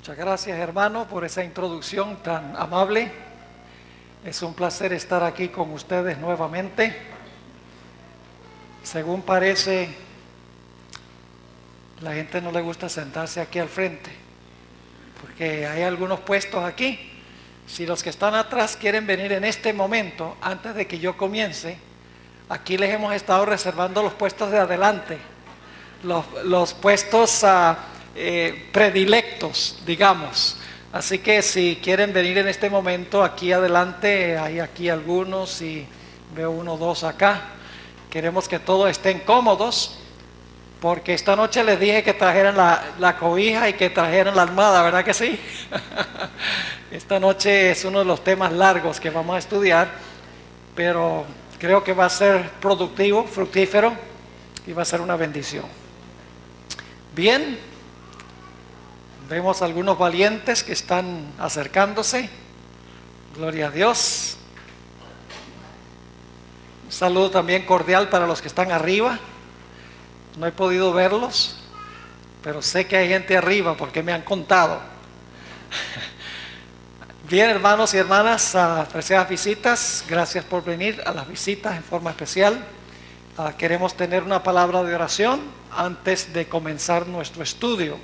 Muchas gracias, hermano, por esa introducción tan amable. Es un placer estar aquí con ustedes nuevamente. Según parece, la gente no le gusta sentarse aquí al frente, porque hay algunos puestos aquí. Si los que están atrás quieren venir en este momento, antes de que yo comience, aquí les hemos estado reservando los puestos de adelante, los puestos predilectos, digamos. Así que si quieren venir en este momento aquí adelante, hay aquí algunos y veo uno o dos acá. Queremos que todos estén cómodos, porque esta noche les dije que trajeran la cobija y que trajeran la almohada, ¿verdad que sí? Esta noche es uno de los temas largos que vamos a estudiar, pero creo que va a ser productivo, fructífero y va a ser una bendición. Bien, vemos algunos valientes que están acercándose. Gloria a Dios. Un saludo también cordial para los que están arriba. No he podido verlos, pero sé que hay gente arriba porque me han contado. Bien, hermanos y hermanas, apreciadas visitas, gracias por venir a las visitas en forma especial. Queremos tener una palabra de oración antes de comenzar nuestro estudio.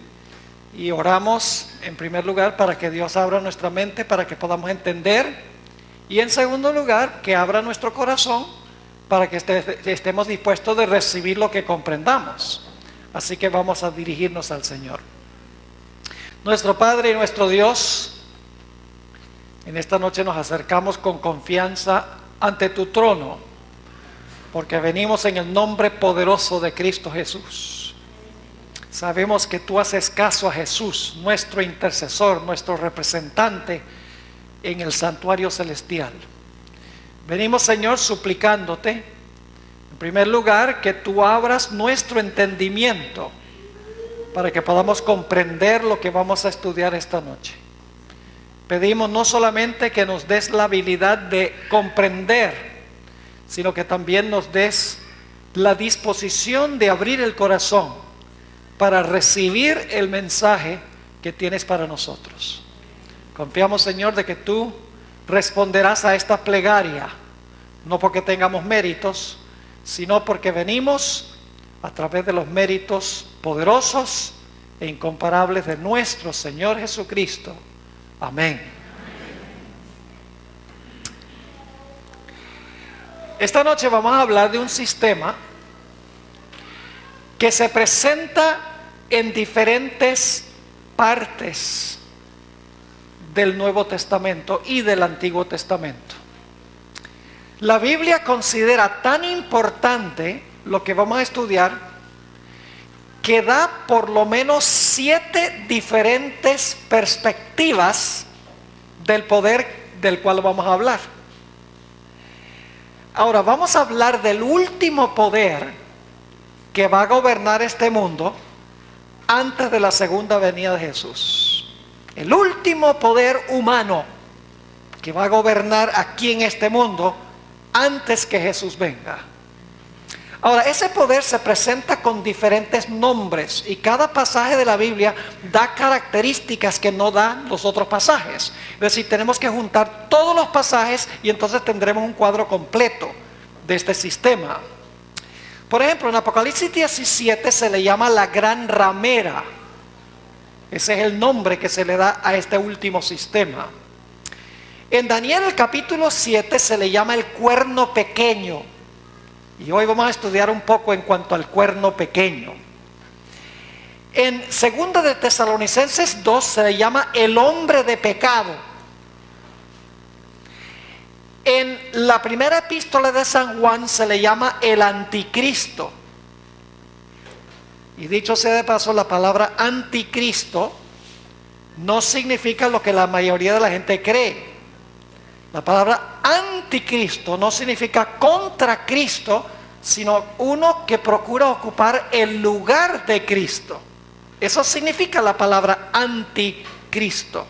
Y oramos en primer lugar para que Dios abra nuestra mente para que podamos entender, y en segundo lugar que abra nuestro corazón para que estemos dispuestos de recibir lo que comprendamos. Así que vamos a dirigirnos al Señor. Nuestro Padre y nuestro Dios, en esta noche nos acercamos con confianza ante tu trono, porque venimos en el nombre poderoso de Cristo Jesús. Sabemos que tú haces caso a Jesús, nuestro intercesor, nuestro representante en el santuario celestial. Venimos, Señor, suplicándote, en primer lugar, que tú abras nuestro entendimiento para que podamos comprender lo que vamos a estudiar esta noche. Pedimos no solamente que nos des la habilidad de comprender, sino que también nos des la disposición de abrir el corazón para recibir el mensaje que tienes para nosotros. Confiamos, Señor, de que tú responderás a esta plegaria, no porque tengamos méritos, sino porque venimos a través de los méritos poderosos e incomparables de nuestro Señor Jesucristo. Amén. Esta noche vamos a hablar de un sistema que se presenta en diferentes partes del Nuevo Testamento y del Antiguo Testamento. La Biblia considera tan importante lo que vamos a estudiar que da por lo menos 7 diferentes perspectivas del poder del cual vamos a hablar. Ahora vamos a hablar del último poder que va a gobernar este mundo antes de la segunda venida de Jesús. El último poder humano que va a gobernar aquí en este mundo antes que Jesús venga. Ahora, ese poder se presenta con diferentes nombres y cada pasaje de la Biblia da características que no dan los otros pasajes. Es decir, tenemos que juntar todos los pasajes y entonces tendremos un cuadro completo de este sistema. Por ejemplo, en Apocalipsis 17 se le llama la gran ramera. Ese es el nombre que se le da a este último sistema. En Daniel el capítulo 7 se le llama el cuerno pequeño. Y hoy vamos a estudiar un poco en cuanto al cuerno pequeño. En 2 de Tesalonicenses 2 se le llama el hombre de pecado. En la primera epístola de San Juan se le llama el anticristo. Y dicho sea de paso, la palabra anticristo no significa lo que la mayoría de la gente cree. La palabra anticristo no significa contra Cristo, sino uno que procura ocupar el lugar de Cristo. Eso significa la palabra anticristo.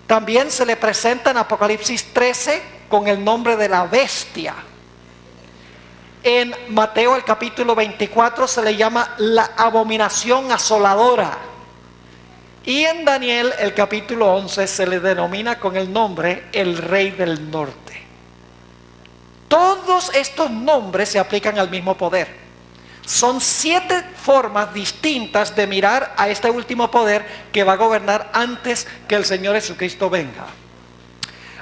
También se le presenta en Apocalipsis 13 con el nombre de la bestia. En Mateo el capítulo 24 se le llama la abominación asoladora. Y en Daniel, el capítulo 11, se le denomina con el nombre el Rey del Norte. Todos estos nombres se aplican al mismo poder. Son 7 formas distintas de mirar a este último poder que va a gobernar antes que el Señor Jesucristo venga.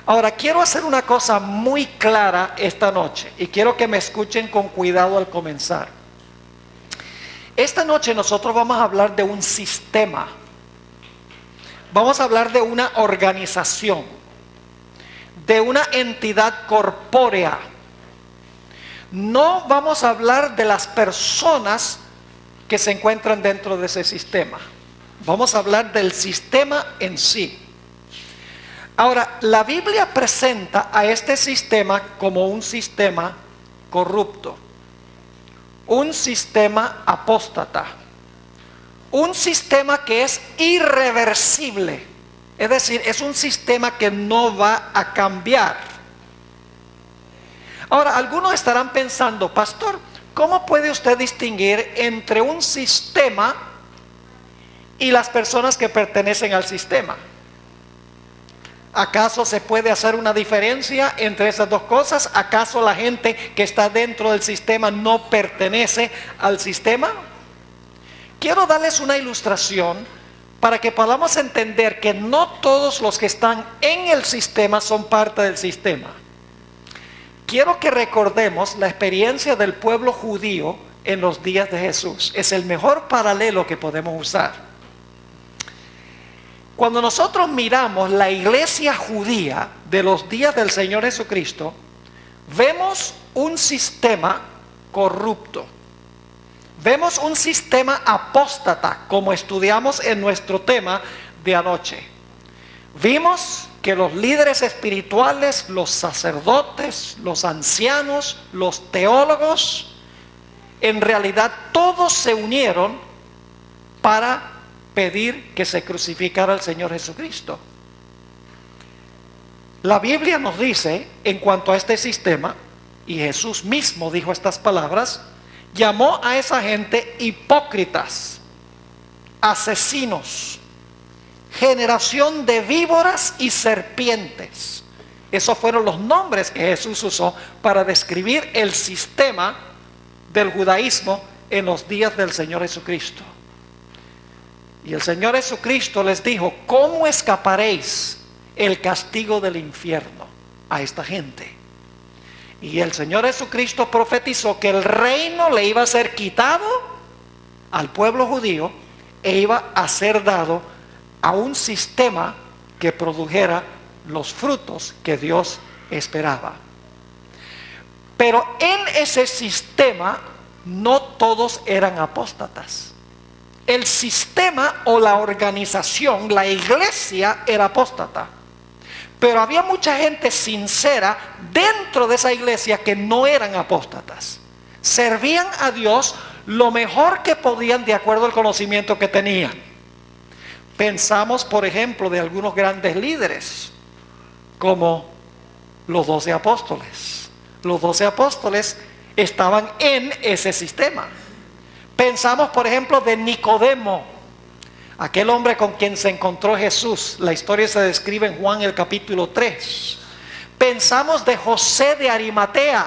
Ahora, quiero hacer una cosa muy clara esta noche y quiero que me escuchen con cuidado al comenzar. Esta noche nosotros vamos a hablar de un sistema. Vamos a hablar de una organización, de una entidad corpórea. No vamos a hablar de las personas que se encuentran dentro de ese sistema. Vamos a hablar del sistema en sí. Ahora, la Biblia presenta a este sistema como un sistema corrupto, un sistema apóstata, un sistema que es irreversible. Es decir, es un sistema que no va a cambiar. Ahora, algunos estarán pensando, pastor, ¿cómo puede usted distinguir entre un sistema y las personas que pertenecen al sistema? ¿Acaso se puede hacer una diferencia entre esas dos cosas? ¿Acaso la gente que está dentro del sistema no pertenece al sistema? Quiero darles una ilustración para que podamos entender que no todos los que están en el sistema son parte del sistema. Quiero que recordemos la experiencia del pueblo judío en los días de Jesús. Es el mejor paralelo que podemos usar. Cuando nosotros miramos la iglesia judía de los días del Señor Jesucristo, vemos un sistema corrupto. Vemos un sistema apóstata, como estudiamos en nuestro tema de anoche. Vimos que los líderes espirituales, los sacerdotes, los ancianos, los teólogos, en realidad todos se unieron para pedir que se crucificara al Señor Jesucristo. La Biblia nos dice, en cuanto a este sistema, y Jesús mismo dijo estas palabras, llamó a esa gente hipócritas, asesinos, generación de víboras y serpientes. Esos fueron los nombres que Jesús usó para describir el sistema del judaísmo en los días del Señor Jesucristo. Y el Señor Jesucristo les dijo, ¿cómo escaparéis el castigo del infierno a esta gente? Y el Señor Jesucristo profetizó que el reino le iba a ser quitado al pueblo judío e iba a ser dado a un sistema que produjera los frutos que Dios esperaba. Pero en ese sistema no todos eran apóstatas. El sistema o la organización, la iglesia, era apóstata. Pero había mucha gente sincera dentro de esa iglesia que no eran apóstatas. Servían a Dios lo mejor que podían de acuerdo al conocimiento que tenían. Pensamos, por ejemplo, de algunos grandes líderes, como los 12 apóstoles. Los 12 apóstoles estaban en ese sistema. Pensamos, por ejemplo, de Nicodemo, aquel hombre con quien se encontró Jesús. La historia se describe en Juan el capítulo 3. Pensamos de José de Arimatea,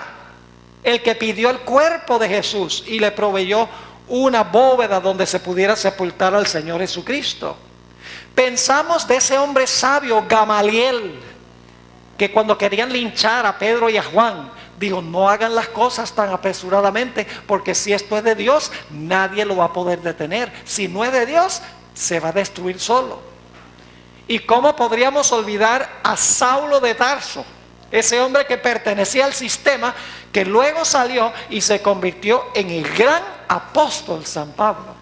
el que pidió el cuerpo de Jesús y le proveyó una bóveda donde se pudiera sepultar al Señor Jesucristo. Pensamos de ese hombre sabio, Gamaliel, que cuando querían linchar a Pedro y a Juan, dijo, no hagan las cosas tan apresuradamente, porque si esto es de Dios, nadie lo va a poder detener. Si no es de Dios, se va a destruir solo. ¿Y cómo podríamos olvidar a Saulo de Tarso? Ese hombre que pertenecía al sistema, que luego salió y se convirtió en el gran apóstol San Pablo.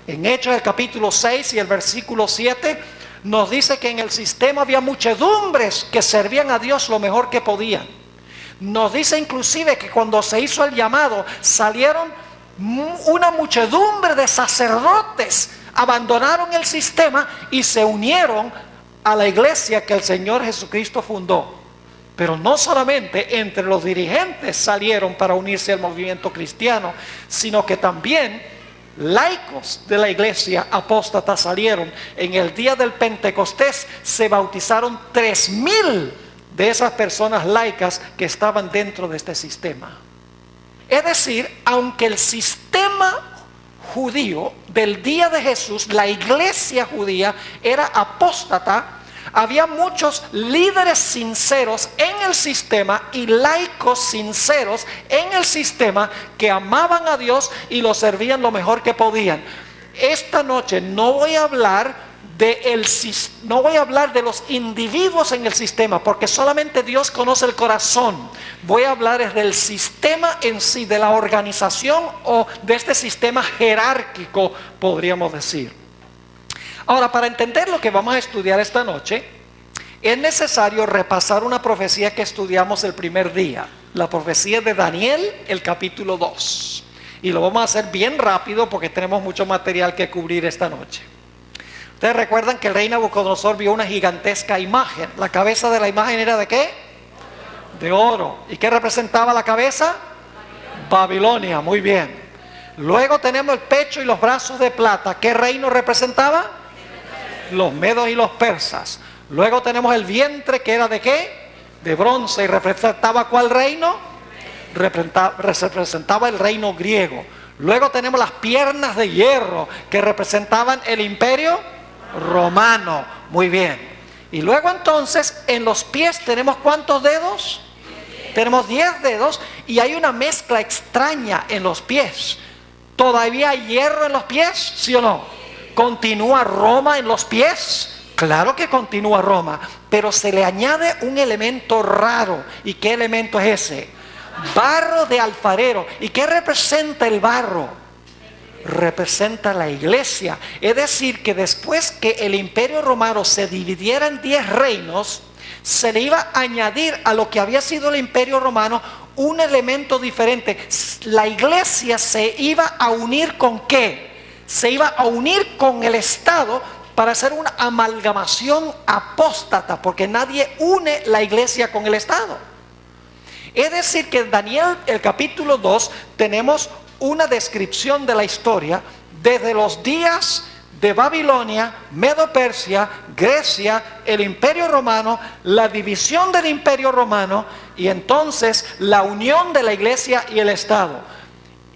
En Hechos el capítulo 6 y el versículo 7 nos dice que en el sistema había muchedumbres que servían a Dios lo mejor que podían. Nos dice inclusive que cuando se hizo el llamado salieron una muchedumbre de sacerdotes, abandonaron el sistema y se unieron a la iglesia que el Señor Jesucristo fundó. Pero no solamente entre los dirigentes salieron para unirse al movimiento cristiano, sino que también laicos de la iglesia apóstata salieron. En el día del Pentecostés se bautizaron 3,000 de esas personas laicas que estaban dentro de este sistema. Es decir, aunque el sistema judío del día de Jesús, la iglesia judía, era apóstata, había muchos líderes sinceros en el sistema y laicos sinceros en el sistema que amaban a Dios y lo servían lo mejor que podían. Esta noche no voy a hablar de los individuos en el sistema, porque solamente Dios conoce el corazón. Voy a hablar del sistema en sí, de la organización o de este sistema jerárquico, podríamos decir. Ahora, para entender lo que vamos a estudiar esta noche, es necesario repasar una profecía que estudiamos el primer día, la profecía de Daniel, el capítulo 2. Y lo vamos a hacer bien rápido porque tenemos mucho material que cubrir esta noche. Ustedes recuerdan que el rey Nabucodonosor vio una gigantesca imagen. ¿La cabeza de la imagen era de qué? De oro. ¿Y qué representaba la cabeza? Babilonia, muy bien. Luego tenemos el pecho y los brazos de plata. ¿Qué reino representaba? Los medos y los persas. Luego tenemos el vientre, que era de qué? De bronce. ¿Y representaba cuál reino? Representaba el reino griego. Luego tenemos las piernas de hierro, que representaban el imperio romano. Muy bien. Y luego entonces en los pies tenemos ¿cuántos dedos? Tenemos 10 dedos y hay una mezcla extraña en los pies. ¿Todavía hay hierro en los pies? ¿Sí o no? ¿Continúa Roma en los pies? Claro que continúa Roma, pero se le añade un elemento raro. ¿Y qué elemento es ese? Barro de alfarero. ¿Y qué representa el barro? Representa la iglesia. Es decir, que después que el imperio romano se dividiera en 10 reinos, se le iba a añadir a lo que había sido el imperio romano un elemento diferente. La iglesia se iba a unir ¿con qué? Se iba a unir con el Estado para hacer una amalgamación apóstata, porque nadie une la iglesia con el Estado. Es decir, que en Daniel, el capítulo 2, tenemos una descripción de la historia desde los días de Babilonia, Medo-Persia, Grecia, el imperio romano, la división del imperio romano y entonces la unión de la iglesia y el Estado.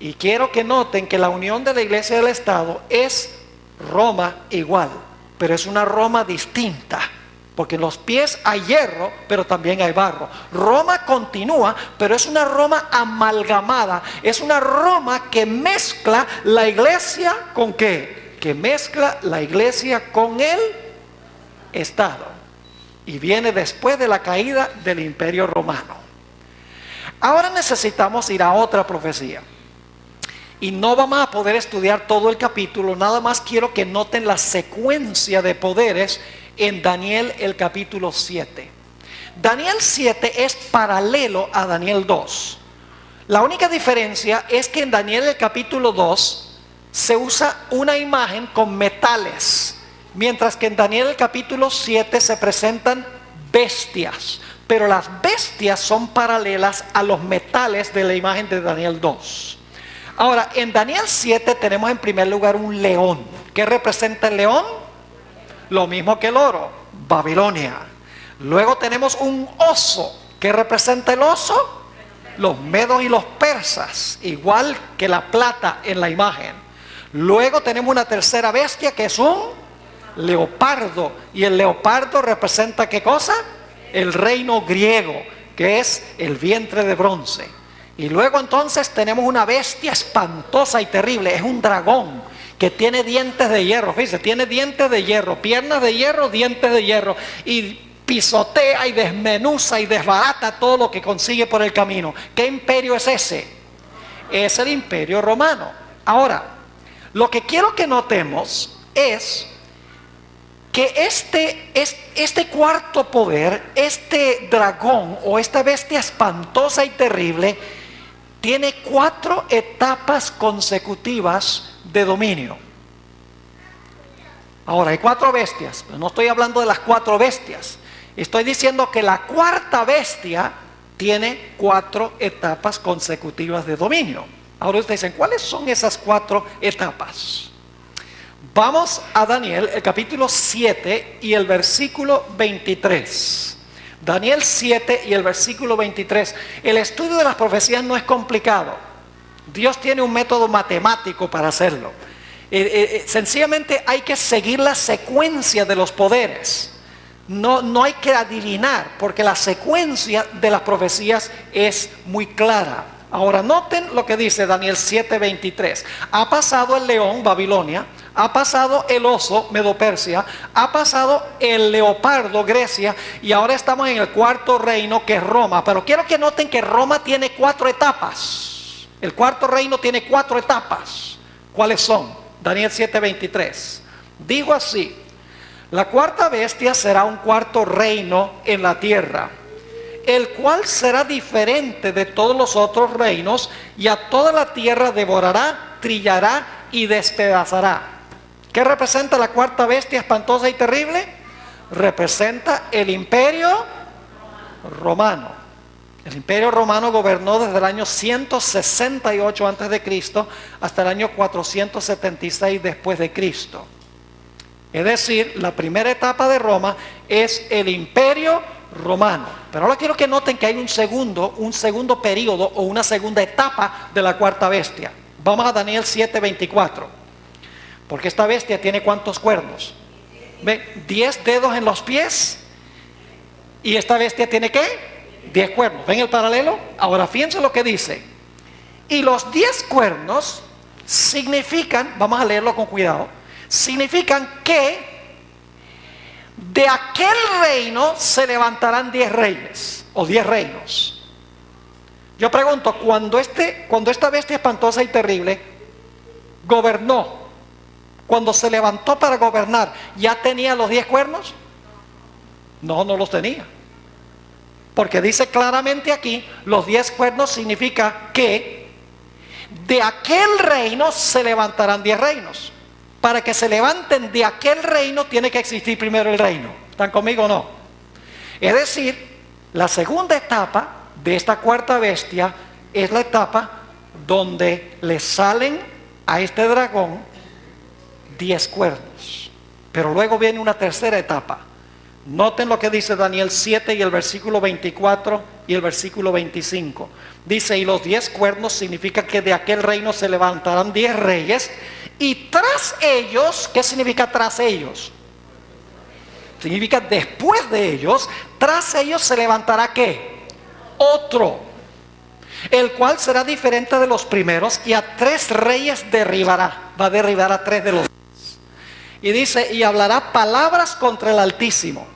Y quiero que noten que la unión de la iglesia y el Estado es Roma igual, pero es una Roma distinta. Porque en los pies hay hierro, pero también hay barro. Roma continúa, pero es una Roma amalgamada. Es una Roma que mezcla la iglesia ¿con qué? Que mezcla la iglesia con el Estado. Y viene después de la caída del imperio romano. Ahora necesitamos ir a otra profecía. Y no vamos a poder estudiar todo el capítulo. Nada más quiero que noten la secuencia de poderes en Daniel el capítulo 7. Daniel 7 es paralelo a Daniel 2. La única diferencia es que en Daniel el capítulo 2 se usa una imagen con metales, mientras que en Daniel el capítulo 7 se presentan bestias, pero las bestias son paralelas a los metales de la imagen de Daniel 2. Ahora, en Daniel 7 tenemos en primer lugar un león. ¿Qué representa el león? Lo mismo que el oro, Babilonia. Luego tenemos un oso. ¿Qué representa el oso? Los medos y los persas, igual que la plata en la imagen. Luego tenemos una tercera bestia que es un leopardo. Y el leopardo representa ¿qué cosa? El reino griego, que es el vientre de bronce. Y luego entonces tenemos una bestia espantosa y terrible, es un dragón que tiene dientes de hierro. Fíjense, tiene dientes de hierro, piernas de hierro, dientes de hierro, y pisotea y desmenuza y desbarata todo lo que consigue por el camino. ¿Qué imperio es ese? Es el imperio romano. Ahora, lo que quiero que notemos es que este cuarto poder, este dragón o esta bestia espantosa y terrible, tiene 4 etapas consecutivas de dominio. Ahora, hay 4 bestias, pero no estoy hablando de las 4 bestias. Estoy diciendo que la cuarta bestia tiene 4 etapas consecutivas de dominio. Ahora ustedes dicen, ¿cuáles son esas 4 etapas? Vamos a Daniel, el capítulo 7 y el versículo 23. Daniel 7 y el versículo 23. El estudio de las profecías no es complicado. Dios tiene un método matemático para hacerlo. Sencillamente hay que seguir la secuencia de los poderes. No hay que adivinar, porque la secuencia de las profecías es muy clara. Ahora noten lo que dice Daniel 7:23. Ha pasado el león, Babilonia. Ha pasado el oso, Medo-Persia. Ha pasado el leopardo, Grecia. Y ahora estamos en el 4.º reino, que es Roma. Pero quiero que noten que Roma tiene 4 etapas. El 4.º reino tiene 4 etapas. ¿Cuáles son? Daniel 7:23. Digo así: la 4ª bestia será un 4.º reino en la tierra, el cual será diferente de todos los otros reinos, y a toda la tierra devorará, trillará y despedazará. ¿Qué representa la 4ª bestia espantosa y terrible? Representa el imperio romano. El imperio romano gobernó desde el año 168 antes de Cristo hasta el año 476 después de Cristo. Es decir, la primera etapa de Roma es el imperio romano. Pero ahora quiero que noten que hay un segundo periodo o una segunda etapa de la 4ª bestia. Vamos a Daniel 7:24. Porque esta bestia tiene ¿cuántos cuernos? ¿Ve? 10 dedos en los pies. Y esta bestia tiene ¿qué? 10 cuernos. ¿Ven el paralelo? Ahora fíjense lo que dice. Y los 10 cuernos significan, vamos a leerlo con cuidado, significan que de aquel reino se levantarán 10 reyes o 10 reinos. Yo pregunto, cuando esta bestia espantosa y terrible gobernó, cuando se levantó para gobernar, ¿ya tenía los 10 cuernos? No los tenía. Porque dice claramente aquí, los 10 cuernos significa que de aquel reino se levantarán 10 reinos. Para que se levanten de aquel reino tiene que existir primero el reino. ¿Están conmigo o no? Es decir, la segunda etapa de esta 4ª bestia es la etapa donde le salen a este dragón 10 cuernos. Pero luego viene una tercera etapa. Noten lo que dice Daniel 7 y el versículo 24 y el versículo 25. Dice, y los 10 cuernos significa que de aquel reino se levantarán 10 reyes, y tras ellos, ¿qué significa tras ellos? Significa después de ellos, tras ellos se levantará ¿qué? Otro, el cual será diferente de los primeros, y a 3 reyes derribará. Va a derribar a 3 de los. Y dice, y hablará palabras contra el Altísimo,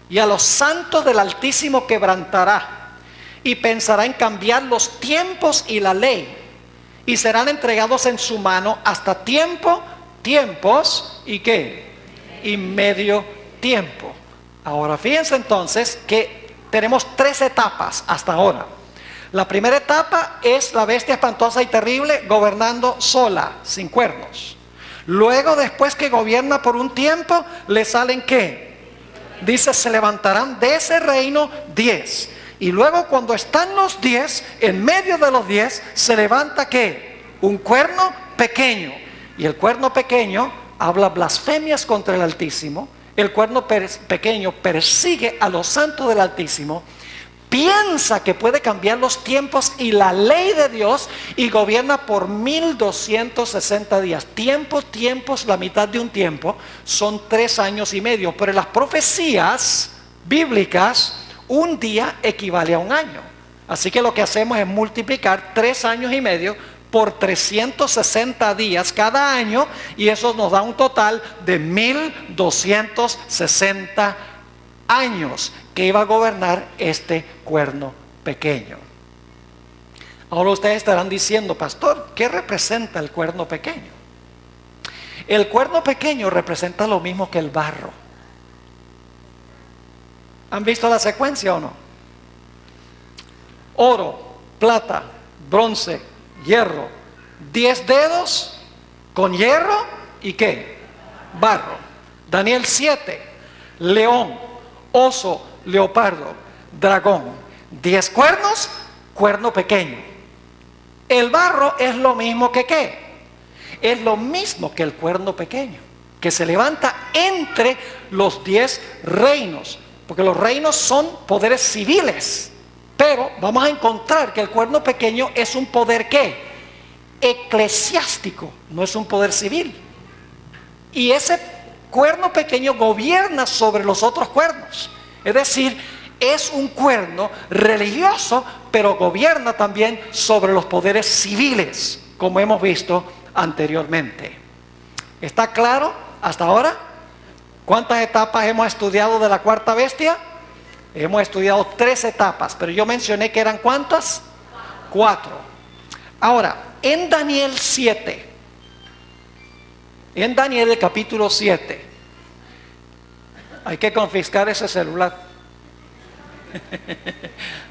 y a los santos del Altísimo quebrantará, y pensará en cambiar los tiempos y la ley, y serán entregados en su mano hasta tiempos, ¿y qué? Y medio tiempo. Ahora fíjense entonces que tenemos 3 etapas hasta ahora. La primera etapa es la bestia espantosa y terrible gobernando sola, sin cuernos. Luego, después que gobierna por un tiempo, le salen ¿qué? Dice, se levantarán de ese reino 10. Y luego cuando están los 10, en medio de los 10, se levanta ¿qué? Un cuerno pequeño. Y el cuerno pequeño habla blasfemias contra el Altísimo. El cuerno pequeño persigue a los santos del Altísimo. Piensa que puede cambiar los tiempos y la ley de Dios, y gobierna por 1260 días. Tiempos, la mitad de un tiempo son 3 años y medio. Pero en las profecías bíblicas, un día equivale a un año. Así que lo que hacemos es multiplicar 3 años y medio por 360 días cada año, y eso nos da un total de 1260 años que iba a gobernar este cuerno pequeño. Ahora ustedes estarán diciendo, pastor, ¿qué representa el cuerno pequeño? El cuerno pequeño representa lo mismo que el barro. ¿Han visto la secuencia o no? Oro, plata, bronce, hierro, 10 dedos con hierro y ¿qué? Barro. Daniel 7, león, oso, leopardo, dragón, 10 cuernos, cuerno pequeño. El barro es lo mismo que ¿qué? Es lo mismo que el cuerno pequeño, que se levanta entre los 10 reinos, porque los reinos son poderes civiles, pero vamos a encontrar que el cuerno pequeño es un poder ¿qué? Eclesiástico, no es un poder civil. Y ese cuerno pequeño gobierna sobre los otros cuernos, es decir, es un cuerno religioso, pero gobierna también sobre los poderes civiles, como hemos visto anteriormente. ¿Está claro hasta ahora? ¿Cuántas etapas hemos estudiado de la cuarta bestia? Hemos estudiado 3 etapas, pero yo mencioné que eran ¿cuántas? 4. Ahora, en Daniel 7, en Daniel el capítulo 7, hay que confiscar ese celular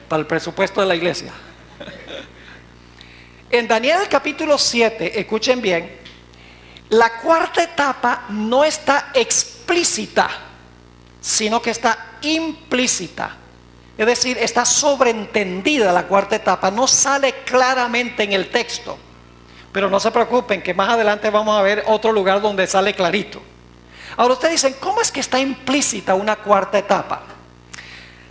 para el presupuesto de la iglesia. En Daniel capítulo 7, escuchen bien, la cuarta etapa no está explícita, sino que está implícita. Es decir, está sobreentendida la cuarta etapa, no sale claramente en el texto. Pero no se preocupen, que más adelante vamos a ver otro lugar donde sale clarito. Ahora ustedes dicen, ¿cómo es que está implícita una cuarta etapa?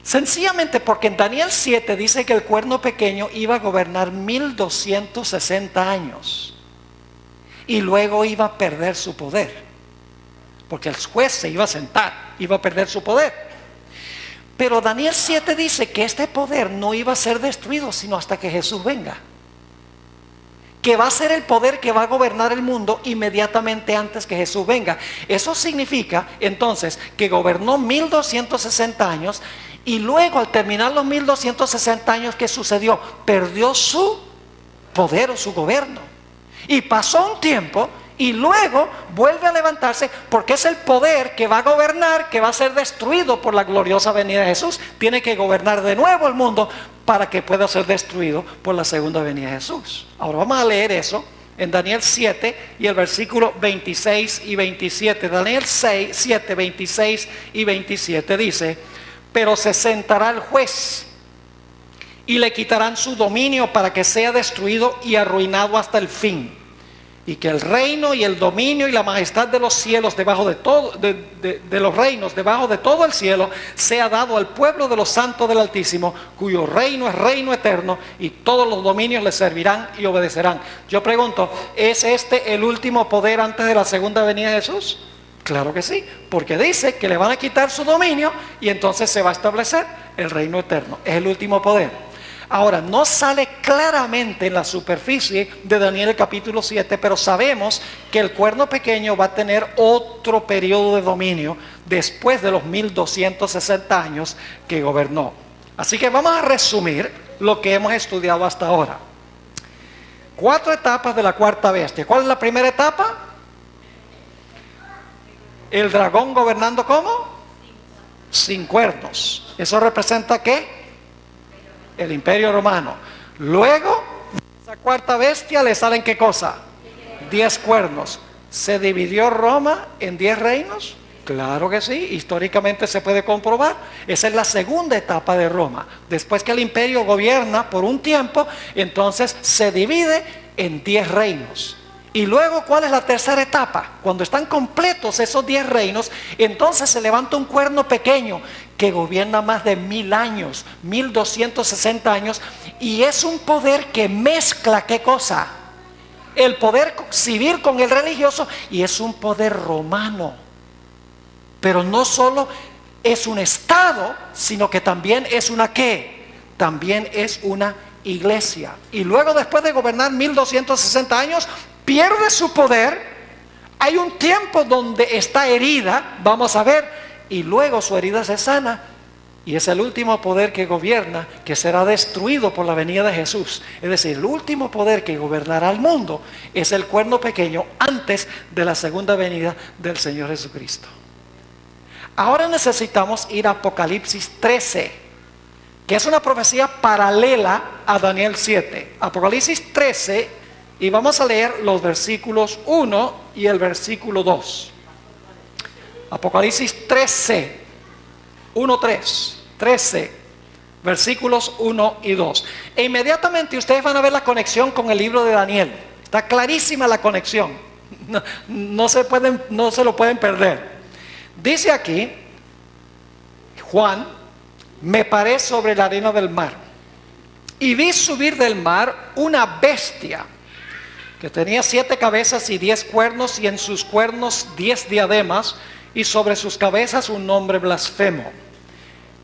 Sencillamente porque en Daniel 7 dice que el cuerno pequeño iba a gobernar 1260 años y luego iba a perder su poder, porque el juez se iba a sentar, iba a perder su poder. Pero Daniel 7 dice que este poder no iba a ser destruido sino hasta que Jesús venga, que va a ser el poder que va a gobernar el mundo inmediatamente antes que Jesús venga. Eso significa entonces que gobernó 1260 años y luego al terminar los 1260 años, ¿qué sucedió? Perdió su poder o su gobierno. Y pasó un tiempo y luego vuelve a levantarse, porque es el poder que va a gobernar, que va a ser destruido por la gloriosa venida de Jesús. Tiene que gobernar de nuevo el mundo para que pueda ser destruido por la segunda venida de Jesús. Ahora vamos a leer eso en Daniel 7 y el versículo 26 y 27. Daniel 7, 26 y 27 dice: pero se sentará el juez y le quitarán su dominio para que sea destruido y arruinado hasta el fin, y que el reino y el dominio y la majestad de los cielos debajo de todo, de los reinos debajo de todo el cielo, sea dado al pueblo de los santos del Altísimo, cuyo reino es reino eterno, y todos los dominios le servirán y obedecerán. Yo pregunto, ¿es este el último poder antes de la segunda venida de Jesús? Claro que sí, porque dice que le van a quitar su dominio y entonces se va a establecer el reino eterno. Es el último poder. Ahora, no sale claramente en la superficie de Daniel capítulo 7, pero sabemos que el cuerno pequeño va a tener otro periodo de dominio después de los 1260 años que gobernó. Así que vamos a resumir lo que hemos estudiado hasta ahora. 4 etapas de la cuarta bestia. ¿Cuál es la primera etapa? El dragón gobernando ¿cómo? Sin cuernos. ¿Eso representa qué? El imperio romano. Luego, esa cuarta bestia le salen ¿qué cosa? 10 cuernos. ¿Se dividió Roma en 10 reinos? Claro que sí, históricamente se puede comprobar. Esa es la segunda etapa de Roma. Después que el imperio gobierna por un tiempo, entonces se divide en 10 reinos. Y luego, ¿cuál es la tercera etapa? Cuando están completos esos 10 reinos, entonces se levanta un cuerno pequeño que gobierna más de 1000 años, 1260 años, y es un poder que mezcla, ¿qué cosa? El poder civil con el religioso, y es un poder romano. Pero no solo es un estado, sino que también es una ¿qué? También es una iglesia. Y luego, después de gobernar 1260 años, pierde su poder. Hay un tiempo donde está herida, vamos a ver, y luego su herida se sana, y es el último poder que gobierna, que será destruido por la venida de Jesús. Es decir, el último poder que gobernará el mundo es el cuerno pequeño antes de la segunda venida del Señor Jesucristo. Ahora necesitamos ir a Apocalipsis 13, que es una profecía paralela a Daniel 7. Apocalipsis 13, y vamos a leer los versículos 1 y el versículo 2. Apocalipsis 13, 1, 3, 13, versículos 1 y 2. E inmediatamente ustedes van a ver la conexión con el libro de Daniel. Está clarísima la conexión. No se lo pueden perder. Dice aquí, Juan, me paré sobre la arena del mar y vi subir del mar una bestia que tenía 7 cabezas y 10 cuernos, y en sus cuernos 10 diademas, y sobre sus cabezas un nombre blasfemo.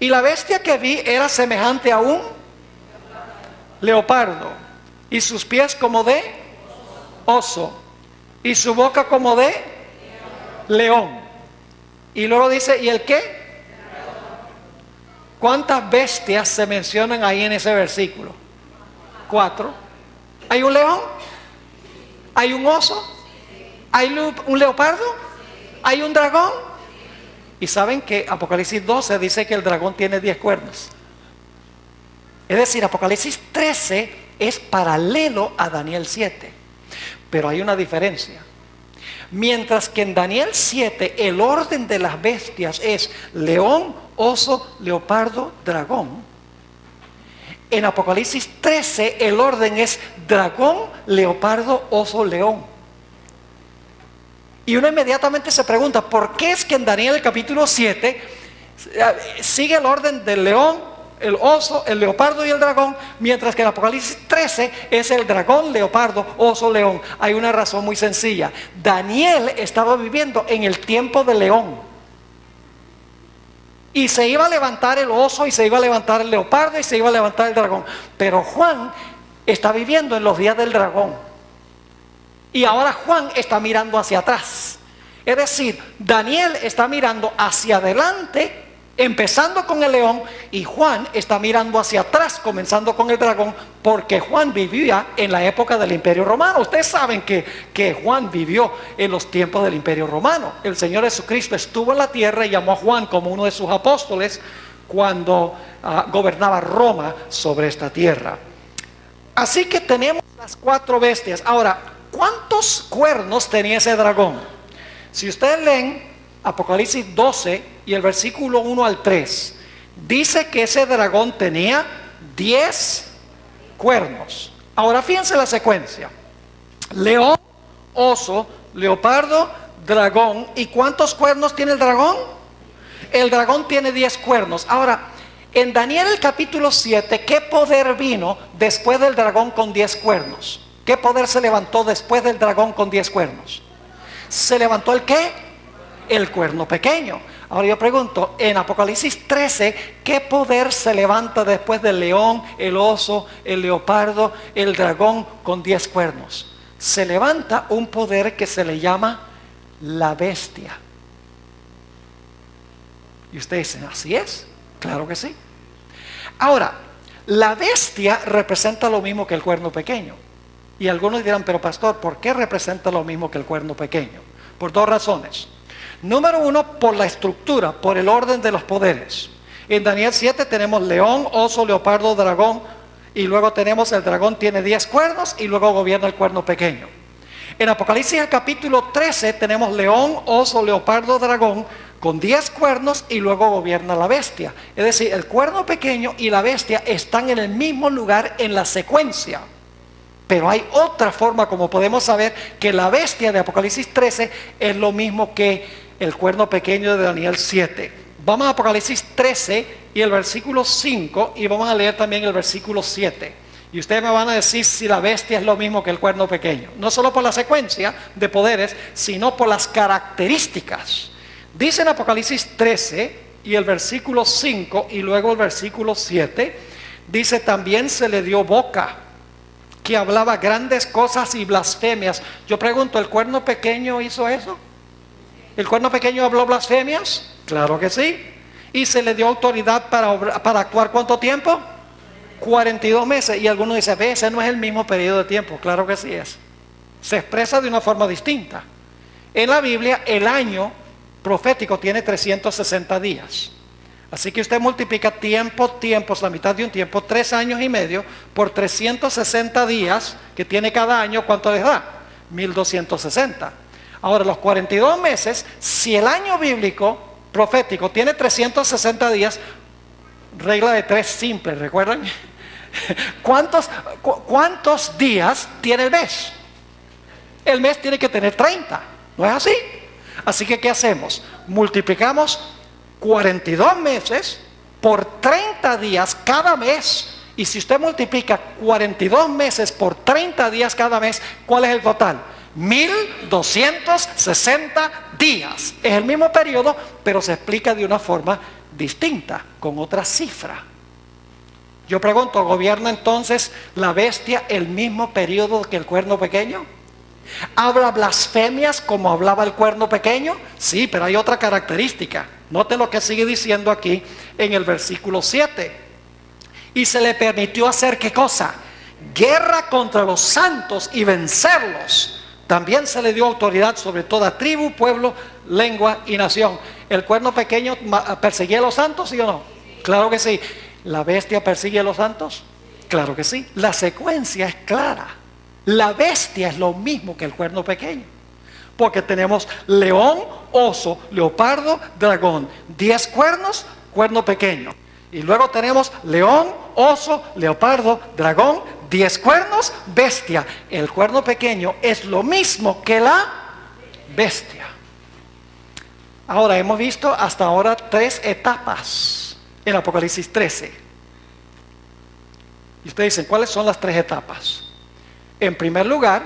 Y la bestia que vi era semejante a un leopardo, y sus pies como de oso, y su boca como de león. Y luego dice, ¿y el qué? ¿Cuántas bestias se mencionan ahí en ese versículo? 4. ¿Hay un león? ¿Hay un oso? ¿Hay un leopardo? ¿Hay un dragón? Y saben que Apocalipsis 12 dice que el dragón tiene 10 cuernos. Es decir, Apocalipsis 13 es paralelo a Daniel 7. Pero hay una diferencia. Mientras que en Daniel 7 el orden de las bestias es león, oso, leopardo, dragón, en Apocalipsis 13 el orden es dragón, leopardo, oso, león. Y uno inmediatamente se pregunta, ¿por qué es que en Daniel capítulo 7 sigue el orden del león, el oso, el leopardo y el dragón, mientras que en Apocalipsis 13 es el dragón, leopardo, oso, león? Hay una razón muy sencilla. Daniel estaba viviendo en el tiempo del león, y se iba a levantar el oso, y se iba a levantar el leopardo, y se iba a levantar el dragón. Pero Juan está viviendo en los días del dragón, y ahora Juan está mirando hacia atrás. Es decir, Daniel está mirando hacia adelante, empezando con el león, y Juan está mirando hacia atrás, comenzando con el dragón, porque Juan vivía en la época del Imperio Romano. Ustedes saben que Juan vivió en los tiempos del Imperio Romano. El Señor Jesucristo estuvo en la tierra y llamó a Juan como uno de sus apóstoles cuando gobernaba Roma sobre esta tierra. Así que tenemos las 4 bestias. Ahora, ¿cuántos cuernos tenía ese dragón? Si ustedes leen Apocalipsis 12 y el versículo 1 al 3, dice que ese dragón tenía 10 cuernos. Ahora fíjense la secuencia: león, oso, leopardo, dragón. ¿Y cuántos cuernos tiene el dragón? El dragón tiene 10 cuernos. Ahora, en Daniel el capítulo 7, ¿qué poder vino después del dragón con 10 cuernos? ¿Qué poder se levantó después del dragón con 10 cuernos? ¿Se levantó el qué? El cuerno pequeño. Ahora yo pregunto, en Apocalipsis 13, ¿qué poder se levanta después del león, el oso, el leopardo, el dragón con 10 cuernos? Se levanta un poder que se le llama la bestia. Y ustedes dicen, ¿así es? Claro que sí. Ahora, la bestia representa lo mismo que el cuerno pequeño. Y algunos dirán, pero pastor, ¿por qué representa lo mismo que el cuerno pequeño? Por 2 razones. Número 1, por la estructura, por el orden de los poderes. En Daniel 7 tenemos león, oso, leopardo, dragón, y luego tenemos el dragón tiene 10 cuernos y luego gobierna el cuerno pequeño. En Apocalipsis el capítulo 13 tenemos león, oso, leopardo, dragón con 10 cuernos y luego gobierna la bestia. Es decir, el cuerno pequeño y la bestia están en el mismo lugar en la secuencia. Pero hay otra forma como podemos saber que la bestia de Apocalipsis 13 es lo mismo que el cuerno pequeño de Daniel 7. Vamos a Apocalipsis 13 y el versículo 5, y vamos a leer también el versículo 7. Y ustedes me van a decir si la bestia es lo mismo que el cuerno pequeño. No solo por la secuencia de poderes, sino por las características. Dice en Apocalipsis 13 y el versículo 5 y luego el versículo 7, dice, también se le dio boca, que hablaba grandes cosas y blasfemias. Yo pregunto, ¿el cuerno pequeño hizo eso? ¿El cuerno pequeño habló blasfemias? Claro que sí. ¿Y se le dio autoridad para actuar cuánto tiempo? 42 meses. Y algunos dicen, ve, ese no es el mismo periodo de tiempo. Claro que sí es. Se expresa de una forma distinta. En la Biblia, el año profético tiene 360 días. Así que usted multiplica tiempos, la mitad de un tiempo, 3 años y medio, por 360 días que tiene cada año. ¿Cuánto les da? 1260. Ahora, los 42 meses, si el año bíblico profético tiene 360 días, regla de 3 simple, ¿recuerdan? ¿Cuántos días tiene el mes? El mes tiene que tener 30, ¿no es así? Así que ¿qué hacemos? Multiplicamos 42 meses por 30 días cada mes. Y si usted multiplica 42 meses por 30 días cada mes, ¿cuál es el total? 1260 días. Es el mismo periodo, pero se explica de una forma distinta, con otra cifra. Yo pregunto, ¿gobierna entonces la bestia el mismo periodo que el cuerno pequeño? ¿Habla blasfemias como hablaba el cuerno pequeño? Sí, pero hay otra característica. Note lo que sigue diciendo aquí en el versículo 7. Y se le permitió hacer ¿qué cosa? Guerra contra los santos y vencerlos. También se le dio autoridad sobre toda tribu, pueblo, lengua y nación. ¿El cuerno pequeño perseguía a los santos, sí o no? Claro que sí. ¿La bestia persigue a los santos? Claro que sí. La secuencia es clara. La bestia es lo mismo que el cuerno pequeño. Porque tenemos león, oso, leopardo, dragón. 10 cuernos, cuerno pequeño. Y luego tenemos león, oso, leopardo, dragón, 10 cuernos, bestia. El cuerno pequeño es lo mismo que la bestia. Ahora hemos visto hasta ahora 3 etapas en Apocalipsis 13. Y ustedes dicen, ¿cuáles son las 3 etapas? En primer lugar,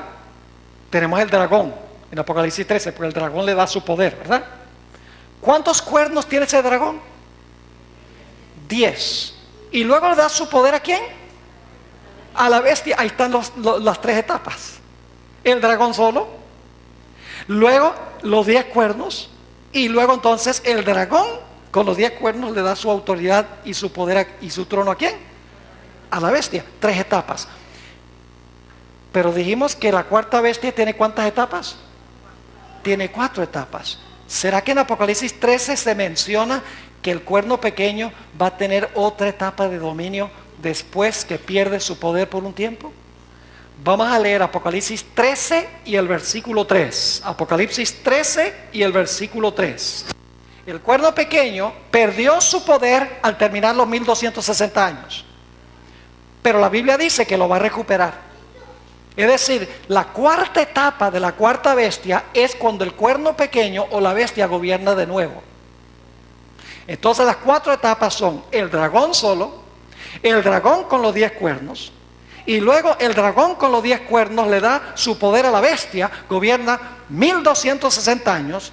tenemos el dragón en Apocalipsis 13, porque el dragón le da su poder, ¿verdad? ¿Cuántos cuernos tiene ese dragón? 10. Y luego le da su poder ¿a quién? A la bestia. Ahí están las 3 etapas. El dragón solo, luego los 10 cuernos, y luego entonces el dragón con los 10 cuernos le da su autoridad y su poder y su trono ¿a quién? A la bestia. 3 etapas. Pero dijimos que la cuarta bestia tiene ¿cuántas etapas? Tiene 4 etapas. ¿Será que en Apocalipsis 13 se menciona que el cuerno pequeño va a tener otra etapa de dominio después que pierde su poder por un tiempo? Vamos a leer Apocalipsis 13 y el versículo 3. Apocalipsis 13 y el versículo 3. El cuerno pequeño perdió su poder al terminar los 1260 años. Pero la Biblia dice que lo va a recuperar. Es decir, la cuarta etapa de la cuarta bestia es cuando el cuerno pequeño o la bestia gobierna de nuevo. Entonces las 4 etapas son el dragón solo, el dragón con los 10 cuernos, y luego el dragón con los 10 cuernos le da su poder a la bestia, gobierna 1260 años,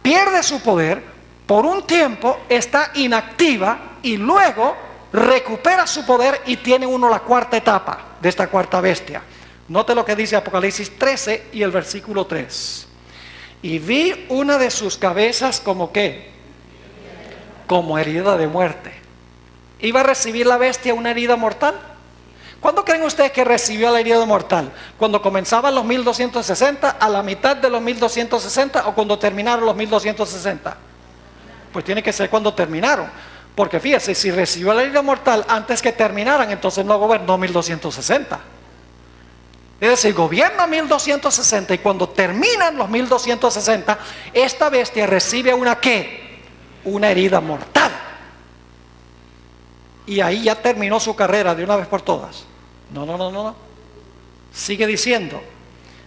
pierde su poder, por un tiempo está inactiva y luego recupera su poder y tiene uno la cuarta etapa de esta cuarta bestia. Note lo que dice Apocalipsis 13 y el versículo 3. Y vi una de sus cabezas como ¿qué? Como herida de muerte. ¿Iba a recibir la bestia una herida mortal? ¿Cuándo creen ustedes que recibió la herida mortal? ¿Cuando comenzaban los 1260, a la mitad de los 1260 o cuando terminaron los 1260? Pues tiene que ser cuando terminaron. Porque fíjese, si recibió la herida mortal antes que terminaran, entonces no gobernó 1260. Es decir, gobierna 1260 y cuando terminan los 1260, esta bestia recibe una ¿qué? Una herida mortal. Y ahí ya terminó su carrera de una vez por todas. No. Sigue diciendo,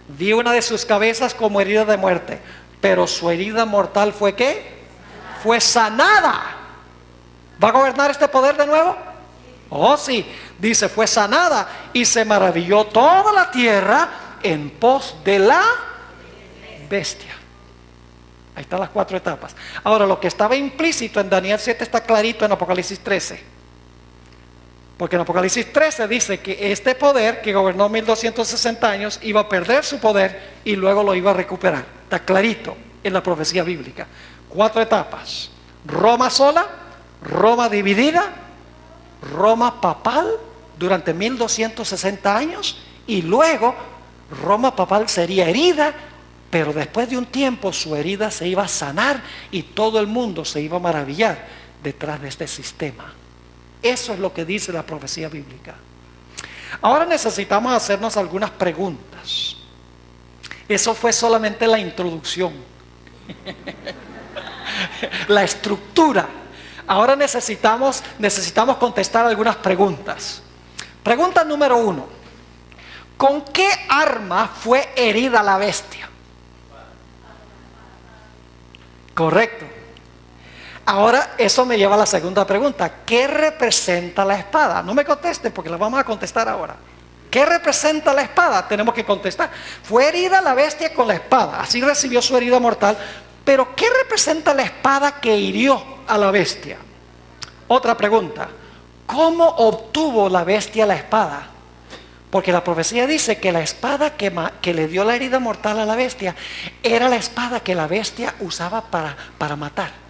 vi una de sus cabezas como herida de muerte, pero su herida mortal fue ¿qué? Fue sanada. ¿Va a gobernar este poder de nuevo? Oh sí, dice, fue sanada y se maravilló toda la tierra en pos de la bestia. Ahí están las 4 etapas. Ahora, lo que estaba implícito en Daniel 7 está clarito en Apocalipsis 13. Porque en Apocalipsis 13 dice que este poder que gobernó 1260 años iba a perder su poder y luego lo iba a recuperar. Está clarito en la profecía bíblica. 4 etapas. Roma sola, Roma dividida, Roma papal durante 1260 años y luego Roma papal sería herida, pero después de un tiempo su herida se iba a sanar y todo el mundo se iba a maravillar detrás de este sistema. Eso es lo que dice la profecía bíblica. Ahora necesitamos hacernos algunas preguntas. Eso fue solamente la introducción. La estructura. Ahora necesitamos contestar algunas preguntas. Pregunta número 1. ¿Con qué arma fue herida la bestia? Correcto. Ahora eso me lleva a la segunda pregunta. ¿Qué representa la espada? No me contesten porque la vamos a contestar ahora. ¿Qué representa la espada? Tenemos que contestar. Fue herida la bestia con la espada, así recibió su herida mortal. Pero ¿qué representa la espada que hirió a la bestia? Otra pregunta. ¿Cómo obtuvo la bestia la espada? Porque la profecía dice que la espada que le dio la herida mortal a la bestia era la espada que la bestia usaba para matar.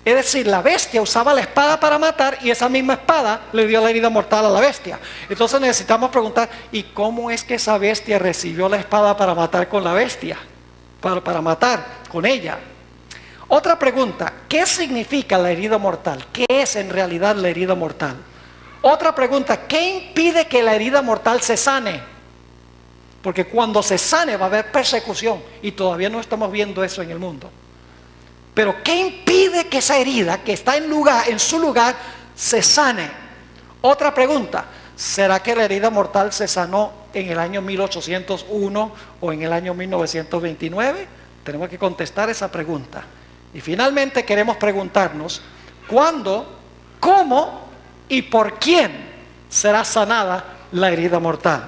Es decir, la bestia usaba la espada para matar y esa misma espada le dio la herida mortal a la bestia. Entonces necesitamos preguntar, ¿y cómo es que esa bestia recibió la espada para matar con la bestia? Para matar con ella. Otra pregunta, ¿qué significa la herida mortal? ¿Qué es en realidad la herida mortal? Otra pregunta, ¿qué impide que la herida mortal se sane? Porque cuando se sane va a haber persecución y todavía no estamos viendo eso en el mundo. Pero ¿qué impide que esa herida que está en su lugar se sane? Otra pregunta, ¿será que la herida mortal se sanó en el año 1801 o en el año 1929? Tenemos que contestar esa pregunta. Y finalmente queremos preguntarnos, ¿cuándo, cómo y por quién será sanada la herida mortal?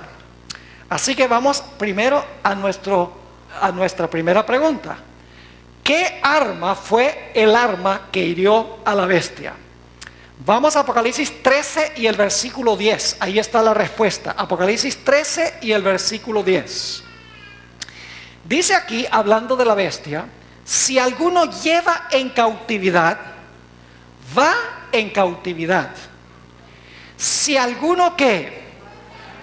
Así que vamos primero a nuestra primera pregunta. ¿Qué arma fue el arma que hirió a la bestia? Vamos a Apocalipsis 13 y el versículo 10. Ahí está la respuesta. Apocalipsis 13 y el versículo 10. Dice aquí, hablando de la bestia, si alguno lleva en cautividad, va en cautividad. Si alguno que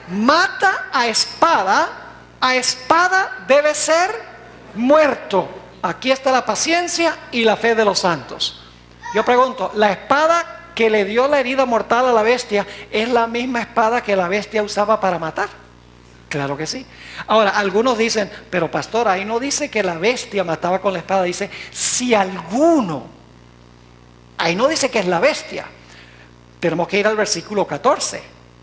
mata a espada debe ser muerto. Aquí está la paciencia y la fe de los santos. Yo pregunto, ¿la espada que le dio la herida mortal a la bestia es la misma espada que la bestia usaba para matar? Claro que sí. Ahora, algunos dicen, pero pastor, ahí no dice que la bestia mataba con la espada, dice, si alguno. Ahí no dice que es la bestia. Tenemos que ir al versículo 14.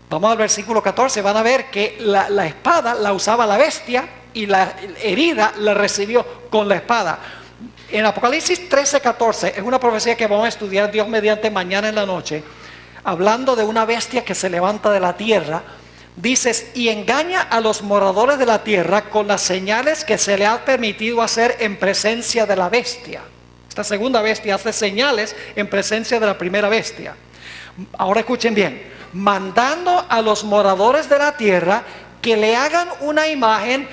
Vamos al versículo 14, van a ver que la espada la usaba la bestia y la herida la recibió con la espada. En Apocalipsis 13:14 es una profecía que vamos a estudiar Dios mediante mañana en la noche, hablando de una bestia que se levanta de la tierra. Dices, y engaña a los moradores de la tierra con las señales que se le ha permitido hacer en presencia de la bestia. Esta segunda bestia hace señales en presencia de la primera bestia. Ahora escuchen bien, mandando a los moradores de la tierra que le hagan una imagen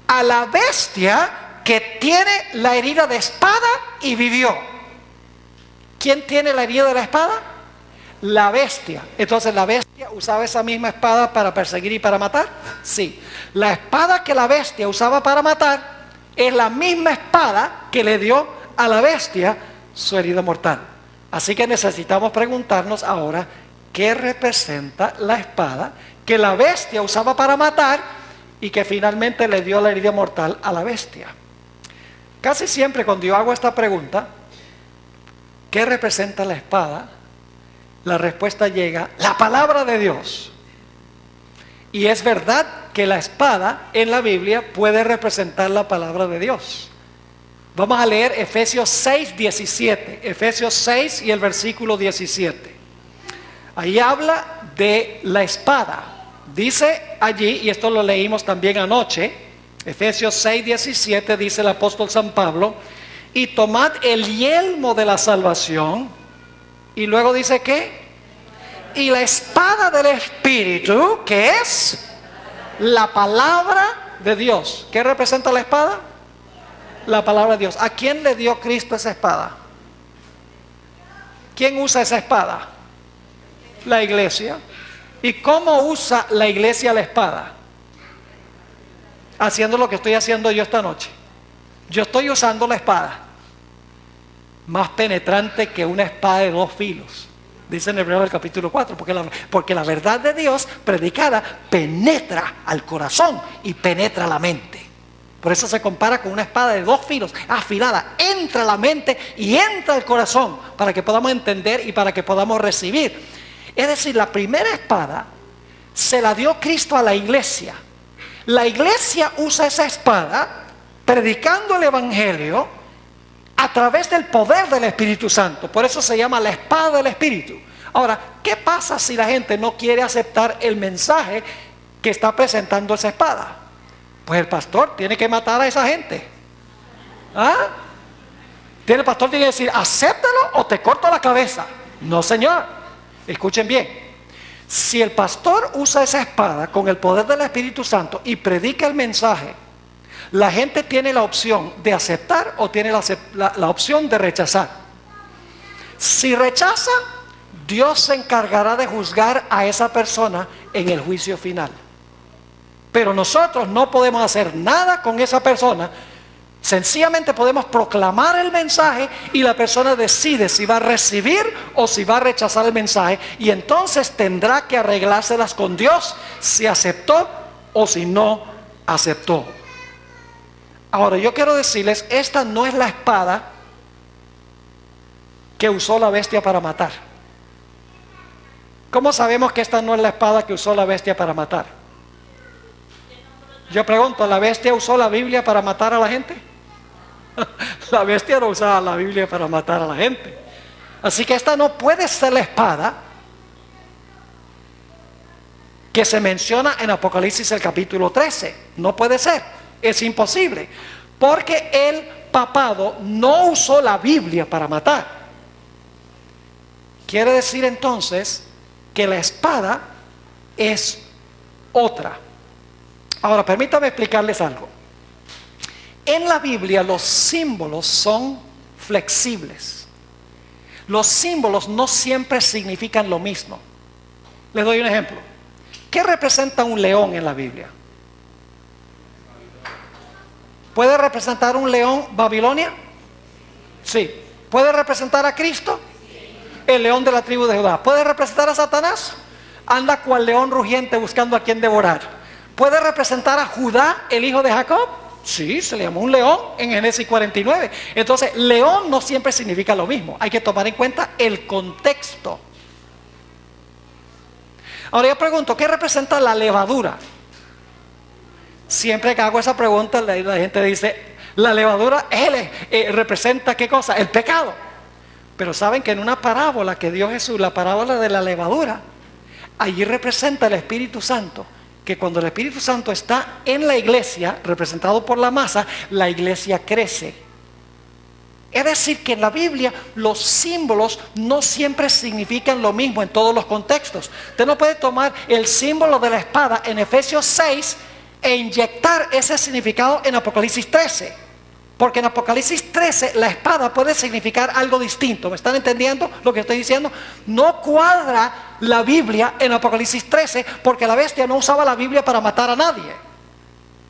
a la bestia que tiene la herida de espada y vivió. ¿Quién tiene la herida de la espada? La bestia. Entonces, ¿la bestia usaba esa misma espada para perseguir y para matar? Sí. La espada que la bestia usaba para matar es la misma espada que le dio a la bestia su herida mortal. Así que necesitamos preguntarnos ahora, ¿qué representa la espada que la bestia usaba para matar y que finalmente le dio la herida mortal a la bestia? Casi siempre cuando yo hago esta pregunta, ¿qué representa la espada? La respuesta llega, la palabra de Dios. Y es verdad que la espada en la Biblia puede representar la palabra de Dios. Vamos a leer Efesios 6:17. Efesios 6 y el versículo 17. Ahí habla de la espada. Dice allí, y esto lo leímos también anoche, Efesios 6:17, dice el apóstol San Pablo, y tomad el yelmo de la salvación, y luego dice ¿qué? Y la espada del Espíritu, que es la palabra de Dios. ¿Qué representa la espada? La palabra de Dios. ¿A quién le dio Cristo esa espada? ¿Quién usa esa espada? La iglesia. ¿Y cómo usa la iglesia la espada? Haciendo lo que estoy haciendo yo esta noche. Yo estoy usando la espada, más penetrante que una espada de 2 filos, dice en Hebreos el capítulo 4, porque la verdad de Dios predicada penetra al corazón y penetra la mente. Por eso se compara con una espada de 2 filos, afilada, entra a la mente y entra al corazón, para que podamos entender y para que podamos recibir. Es decir, la primera espada se la dio Cristo a la iglesia. La iglesia usa esa espada predicando el evangelio a través del poder del Espíritu Santo. Por eso se llama la espada del Espíritu. Ahora, ¿qué pasa si la gente no quiere aceptar el mensaje que está presentando esa espada? Pues el pastor tiene que matar a esa gente. ¿Ah? El pastor tiene que decir, acéptalo o te corto la cabeza. No, señor. Escuchen bien. Si el pastor usa esa espada con el poder del Espíritu Santo y predica el mensaje, la gente tiene la opción de aceptar o tiene la opción de rechazar. Si rechaza, Dios se encargará de juzgar a esa persona en el juicio final. Pero nosotros no podemos hacer nada con esa persona. Sencillamente podemos proclamar el mensaje y la persona decide si va a recibir o si va a rechazar el mensaje. Y entonces tendrá que arreglárselas con Dios si aceptó o si no aceptó. Ahora yo quiero decirles, esta no es la espada que usó la bestia para matar. ¿Cómo sabemos que esta no es la espada que usó la bestia para matar? Yo pregunto, ¿la bestia usó la Biblia para matar a la gente? La bestia no usaba la Biblia para matar a la gente. Así que esta no puede ser la espada que se menciona en Apocalipsis el capítulo 13. No puede ser, es imposible. Porque el papado no usó la Biblia para matar. Quiere decir entonces que la espada es otra. Ahora, permítame explicarles algo. En la Biblia los símbolos son flexibles. Los símbolos no siempre significan lo mismo. Les doy un ejemplo. ¿Qué representa un león en la Biblia? ¿Puede representar un león Babilonia? Sí. ¿Puede representar a Cristo? El león de la tribu de Judá. ¿Puede representar a Satanás? Anda cual león rugiente buscando a quien devorar. ¿Puede representar a Judá, el hijo de Jacob? Sí, se le llamó un león en Génesis 49. Entonces, león no siempre significa lo mismo. Hay que tomar en cuenta el contexto. Ahora yo pregunto, ¿qué representa la levadura? Siempre que hago esa pregunta, la gente dice, la levadura representa ¿qué cosa? El pecado. Pero saben que en una parábola que dio Jesús, la parábola de la levadura, allí representa el Espíritu Santo. Que cuando el Espíritu Santo está en la iglesia, representado por la masa, la iglesia crece. Es decir, que en la Biblia los símbolos no siempre significan lo mismo en todos los contextos. Usted no puede tomar el símbolo de la espada en Efesios 6 e inyectar ese significado en Apocalipsis 13. Porque en Apocalipsis 13 la espada puede significar algo distinto. ¿Me están entendiendo lo que estoy diciendo? No cuadra la Biblia en Apocalipsis 13 porque la bestia no usaba la Biblia para matar a nadie.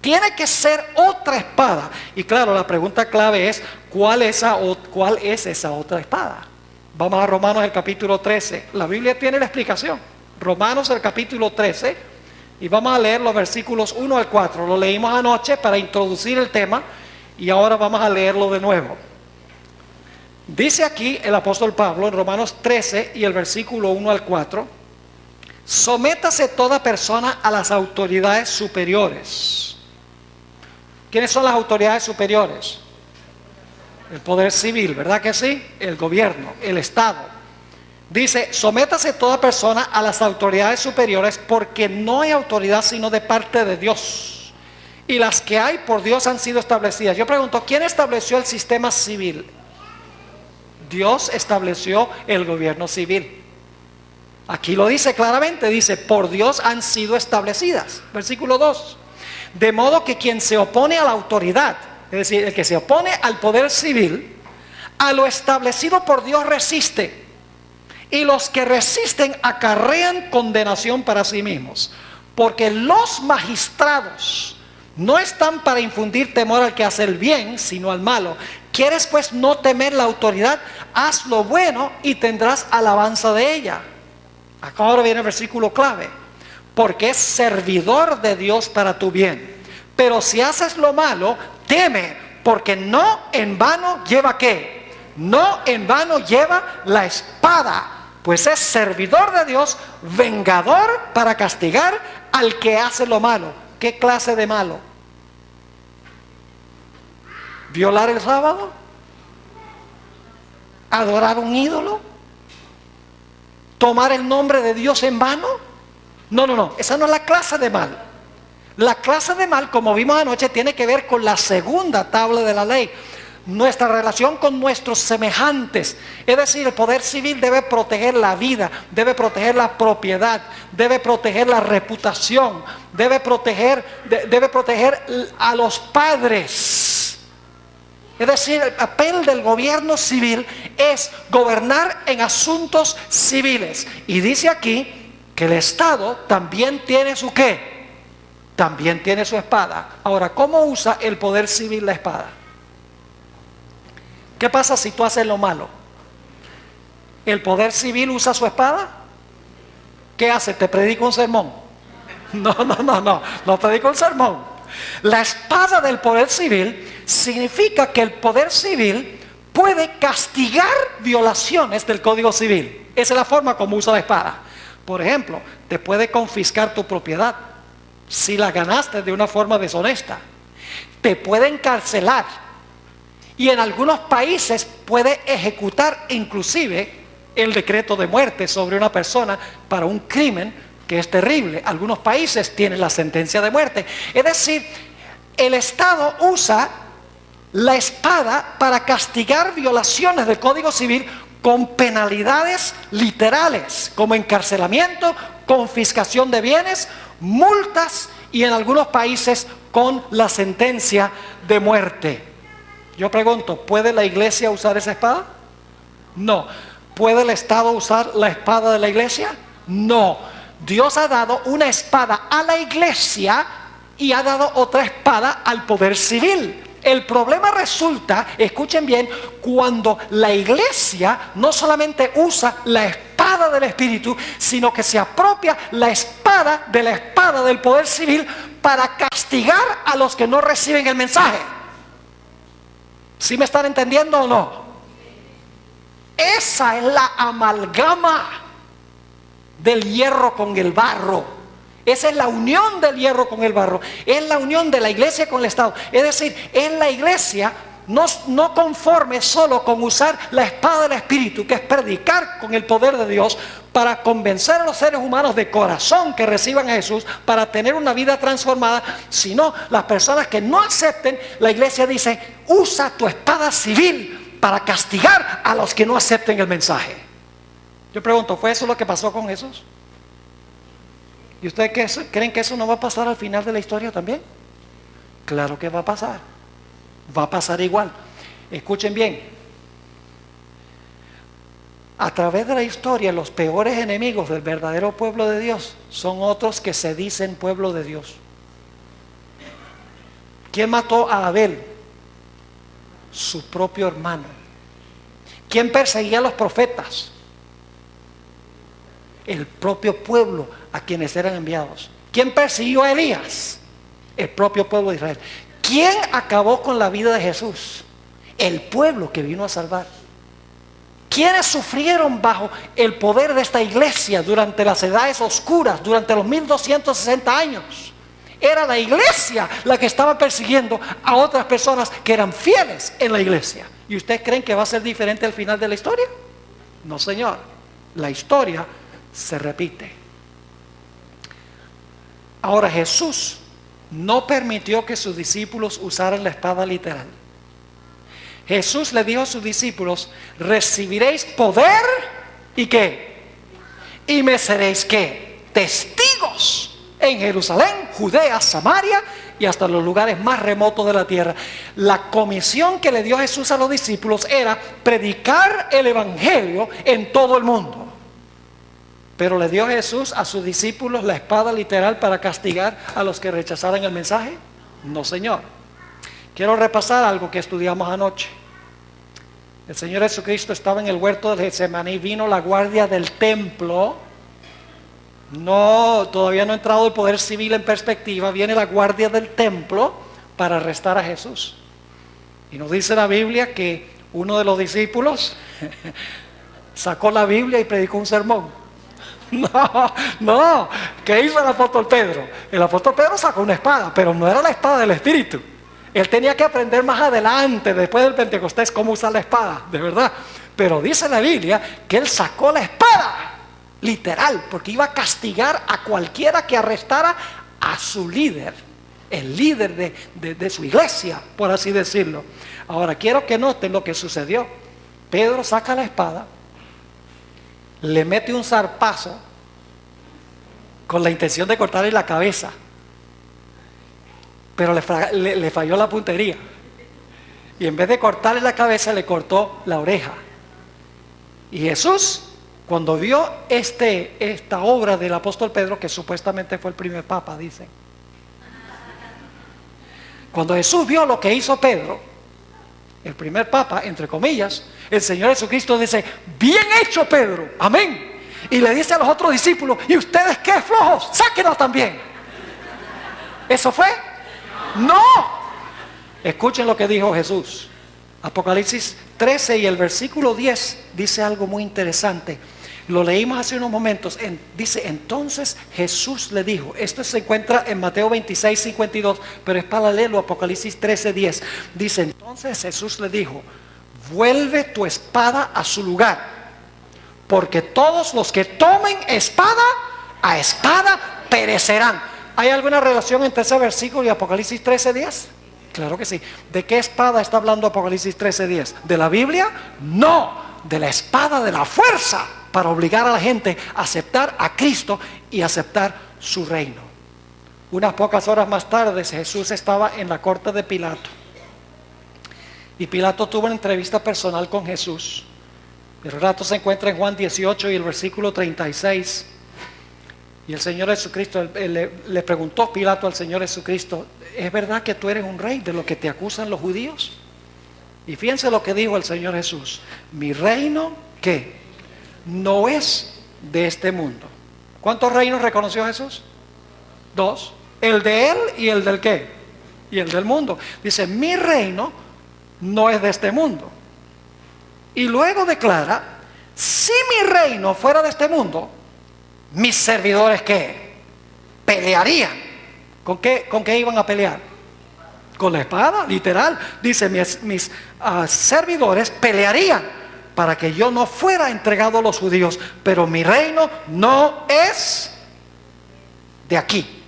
Tiene que ser otra espada. Y claro, la pregunta clave es, ¿cuál es esa otra espada? Vamos a Romanos el capítulo 13. La Biblia tiene la explicación. Romanos el capítulo 13. Y vamos a leer los versículos 1 al 4. Lo leímos anoche para introducir el tema. Y ahora vamos a leerlo de nuevo. Dice aquí el apóstol Pablo en Romanos 13 y el versículo 1 al 4. Sométase toda persona a las autoridades superiores. ¿Quiénes son las autoridades superiores? El poder civil, ¿verdad que sí? El gobierno, el Estado. Dice, sométase toda persona a las autoridades superiores porque no hay autoridad sino de parte de Dios. Y las que hay por Dios han sido establecidas. Yo pregunto, ¿quién estableció el sistema civil? Dios estableció el gobierno civil. Aquí lo dice claramente, dice, por Dios han sido establecidas. Versículo 2. De modo que quien se opone a la autoridad, es decir, el que se opone al poder civil, a lo establecido por Dios resiste. Y los que resisten acarrean condenación para sí mismos. Porque los magistrados no están para infundir temor al que hace el bien, sino al malo. ¿Quieres pues no temer la autoridad? Haz lo bueno y tendrás alabanza de ella. Acá ahora viene el versículo clave. Porque es servidor de Dios para tu bien. Pero si haces lo malo, teme, porque no en vano lleva ¿qué? No en vano lleva la espada, pues es servidor de Dios, vengador para castigar al que hace lo malo. ¿Qué clase de malo? ¿Violar el sábado? ¿Adorar un ídolo? ¿Tomar el nombre de Dios en vano? No, esa no es la clase de mal. La clase de mal, como vimos anoche, tiene que ver con la segunda tabla de la ley, nuestra relación con nuestros semejantes. Es decir, el poder civil debe proteger la vida, debe proteger la propiedad, debe proteger la reputación, debe proteger a los padres. Es decir, el papel del gobierno civil es gobernar en asuntos civiles. Y dice aquí que el Estado también tiene su ¿qué? También tiene su espada. Ahora, ¿cómo usa el poder civil la espada? ¿Qué pasa si tú haces lo malo? ¿El poder civil usa su espada? ¿Qué hace? ¿Te predica un sermón? No predica un sermón. La espada del poder civil significa que el poder civil puede castigar violaciones del Código Civil. Esa es la forma como usa la espada. Por ejemplo, te puede confiscar tu propiedad si la ganaste de una forma deshonesta. Te puede encarcelar. Y en algunos países puede ejecutar inclusive el decreto de muerte sobre una persona para un crimen que es terrible. Algunos países tienen la sentencia de muerte. Es decir, el Estado usa la espada para castigar violaciones del Código Civil con penalidades literales, como encarcelamiento, confiscación de bienes, multas y en algunos países con la sentencia de muerte. Yo pregunto, ¿puede la iglesia usar esa espada? No. ¿Puede el Estado usar la espada de la iglesia? No. Dios ha dado una espada a la iglesia y ha dado otra espada al poder civil. El problema resulta, escuchen bien, cuando la iglesia no solamente usa la espada del Espíritu, sino que se apropia la espada del poder civil para castigar a los que no reciben el mensaje. ¿Sí me están entendiendo o no? Esa es la amalgama del hierro con el barro. Esa es la unión del hierro con el barro. Es la unión de la iglesia con el Estado. Es decir, es la iglesia no conforme solo con usar la espada del Espíritu, que es predicar con el poder de Dios para convencer a los seres humanos de corazón que reciban a Jesús para tener una vida transformada, sino las personas que no acepten. La iglesia dice, usa tu espada civil para castigar a los que no acepten el mensaje. Yo pregunto, ¿fue eso lo que pasó con Jesús? ¿Y ustedes creen que eso no va a pasar al final de la historia también? Claro que va a pasar. Va a pasar igual. Escuchen bien. A través de la historia, los peores enemigos del verdadero pueblo de Dios son otros que se dicen pueblo de Dios. ¿Quién mató a Abel? Su propio hermano. ¿Quién perseguía a los profetas? El propio pueblo a quienes eran enviados. ¿Quién persiguió a Elías? El propio pueblo de Israel. ¿Quién acabó con la vida de Jesús? El pueblo que vino a salvar. ¿Quiénes sufrieron bajo el poder de esta iglesia durante las edades oscuras, durante los 1260 años? Era la iglesia la que estaba persiguiendo a otras personas que eran fieles en la iglesia. ¿Y ustedes creen que va a ser diferente al final de la historia? No, señor. La historia se repite. Ahora, Jesús no permitió que sus discípulos usaran la espada literal. Jesús le dijo a sus discípulos, recibiréis poder y ¿qué? Y me seréis ¿qué? Testigos en Jerusalén, Judea, Samaria y hasta los lugares más remotos de la tierra. La comisión que le dio Jesús a los discípulos era predicar el evangelio en todo el mundo. Pero ¿le dio Jesús a sus discípulos la espada literal para castigar a los que rechazaran el mensaje? No, señor. Quiero repasar algo que estudiamos anoche. El Señor Jesucristo estaba en el huerto de Getsemaní, vino la guardia del templo No, todavía no ha entrado el poder civil en perspectiva. Viene la guardia del templo para arrestar a Jesús. Y nos dice la Biblia que uno de los discípulos sacó la Biblia y predicó un sermón. No, ¿qué hizo el apóstol Pedro? El apóstol Pedro sacó una espada, pero no era la espada del Espíritu. Él tenía que aprender más adelante, después del Pentecostés, cómo usar la espada, de verdad. Pero dice la Biblia que él sacó la espada, literal, porque iba a castigar a cualquiera que arrestara a su líder, el líder de su iglesia, por así decirlo. Ahora, quiero que noten lo que sucedió. Pedro saca la espada, le mete un zarpazo con la intención de cortarle la cabeza, pero le falló la puntería. Y en vez de cortarle la cabeza, le cortó la oreja. Y Jesús, cuando vio esta obra del apóstol Pedro, que supuestamente fue el primer papa, dicen. Cuando Jesús vio lo que hizo Pedro, el primer papa, entre comillas, el Señor Jesucristo dice: bien hecho, Pedro, amén. Y le dice a los otros discípulos: ¿y ustedes qué flojos? Sáquenos también. ¿Eso fue? No. Escuchen lo que dijo Jesús. Apocalipsis 13 y el versículo 10 dice algo muy interesante. Lo leímos hace unos momentos. Dice: entonces Jesús le dijo. Esto se encuentra en Mateo 26, 52, pero es paralelo a Apocalipsis 13, 10. Dice: entonces Jesús le dijo: vuelve tu espada a su lugar, porque todos los que tomen espada a espada perecerán. ¿Hay alguna relación entre ese versículo y Apocalipsis 13, 10? Claro que sí. ¿De qué espada está hablando Apocalipsis 13, 10? ¿De la Biblia? No, de la espada de la fuerza, para obligar a la gente a aceptar a Cristo y aceptar su reino. Unas pocas horas más tarde, Jesús estaba en la corte de Pilato. Y Pilato tuvo una entrevista personal con Jesús. El relato se encuentra en Juan 18 y el versículo 36. Y el Señor Jesucristo, le preguntó Pilato al Señor Jesucristo: ¿es verdad que tú eres un rey de lo que te acusan los judíos? Y fíjense lo que dijo el Señor Jesús: mi reino, ¿qué? No es de este mundo. ¿Cuántos reinos reconoció Jesús? 2. El de él y el del ¿qué? Y el del mundo. Dice: mi reino no es de este mundo. Y luego declara: si mi reino fuera de este mundo, mis servidores ¿qué? Pelearían. ¿Con qué iban a pelear? Con la espada, literal. Dice: mis servidores pelearían para que yo no fuera entregado a los judíos, pero mi reino no es de aquí.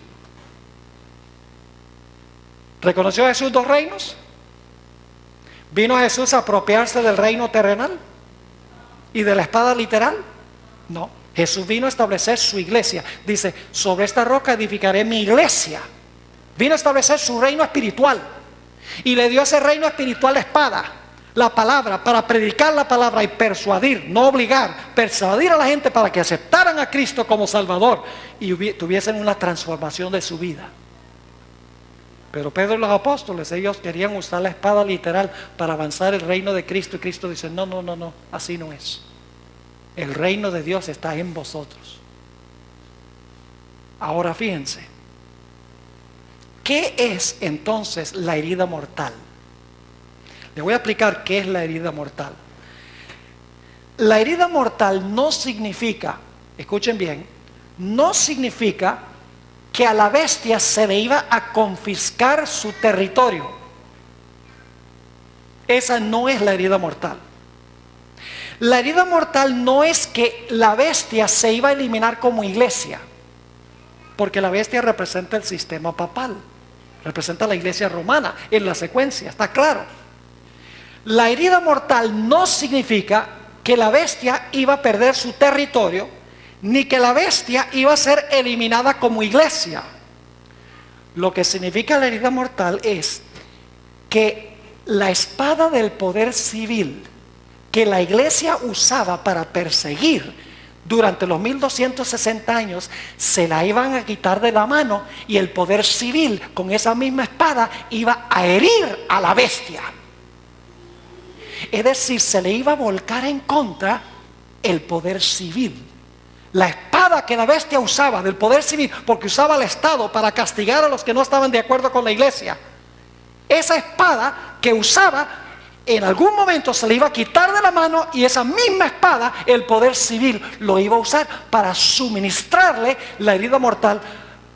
¿Reconoció Jesús 2 reinos? ¿Vino Jesús a apropiarse del reino terrenal y de la espada literal? No. Jesús vino a establecer su iglesia. Dice: sobre esta roca edificaré mi iglesia. Vino a establecer su reino espiritual. Y le dio a ese reino espiritual la espada, la palabra, para predicar la palabra y persuadir, no obligar, persuadir a la gente para que aceptaran a Cristo como Salvador y tuviesen una transformación de su vida. Pero Pedro y los apóstoles, ellos querían usar la espada literal para avanzar el reino de Cristo, y Cristo dice: no, así no es. El reino de Dios está en vosotros. Ahora fíjense, ¿qué es entonces la herida mortal? Le voy a explicar qué es la herida mortal. La herida mortal no significa, escuchen bien, no significa que a la bestia se le iba a confiscar su territorio. Esa no es la herida mortal. La herida mortal no es que la bestia se iba a eliminar como iglesia, porque la bestia representa el sistema papal, representa la iglesia romana en la secuencia, está claro. La herida mortal no significa que la bestia iba a perder su territorio, ni que la bestia iba a ser eliminada como iglesia. Lo que significa la herida mortal es que la espada del poder civil que la iglesia usaba para perseguir durante los 1260 años, se la iban a quitar de la mano, y el poder civil con esa misma espada iba a herir a la bestia. Es decir, se le iba a volcar en contra el poder civil. La espada espada que la bestia usaba del poder civil, porque usaba al Estado para castigar a los que no estaban de acuerdo con la iglesia, esa espada que usaba en algún momento se le iba a quitar de la mano, y esa misma espada el poder civil lo iba a usar para suministrarle la herida mortal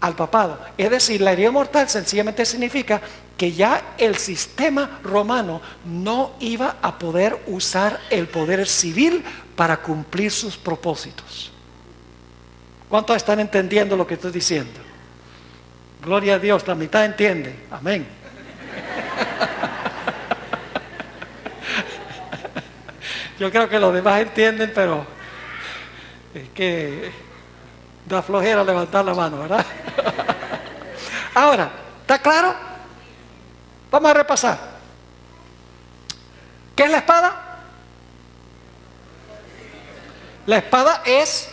al papado. Es decir, la herida mortal sencillamente significa que ya el sistema romano no iba a poder usar el poder civil para cumplir sus propósitos. ¿Cuántos están entendiendo lo que estoy diciendo? Gloria a Dios, la mitad entiende. Amén. Yo creo que los demás entienden, pero es que da flojera levantar la mano, ¿verdad? Ahora, ¿está claro? Vamos a repasar. ¿Qué es la espada? La espada es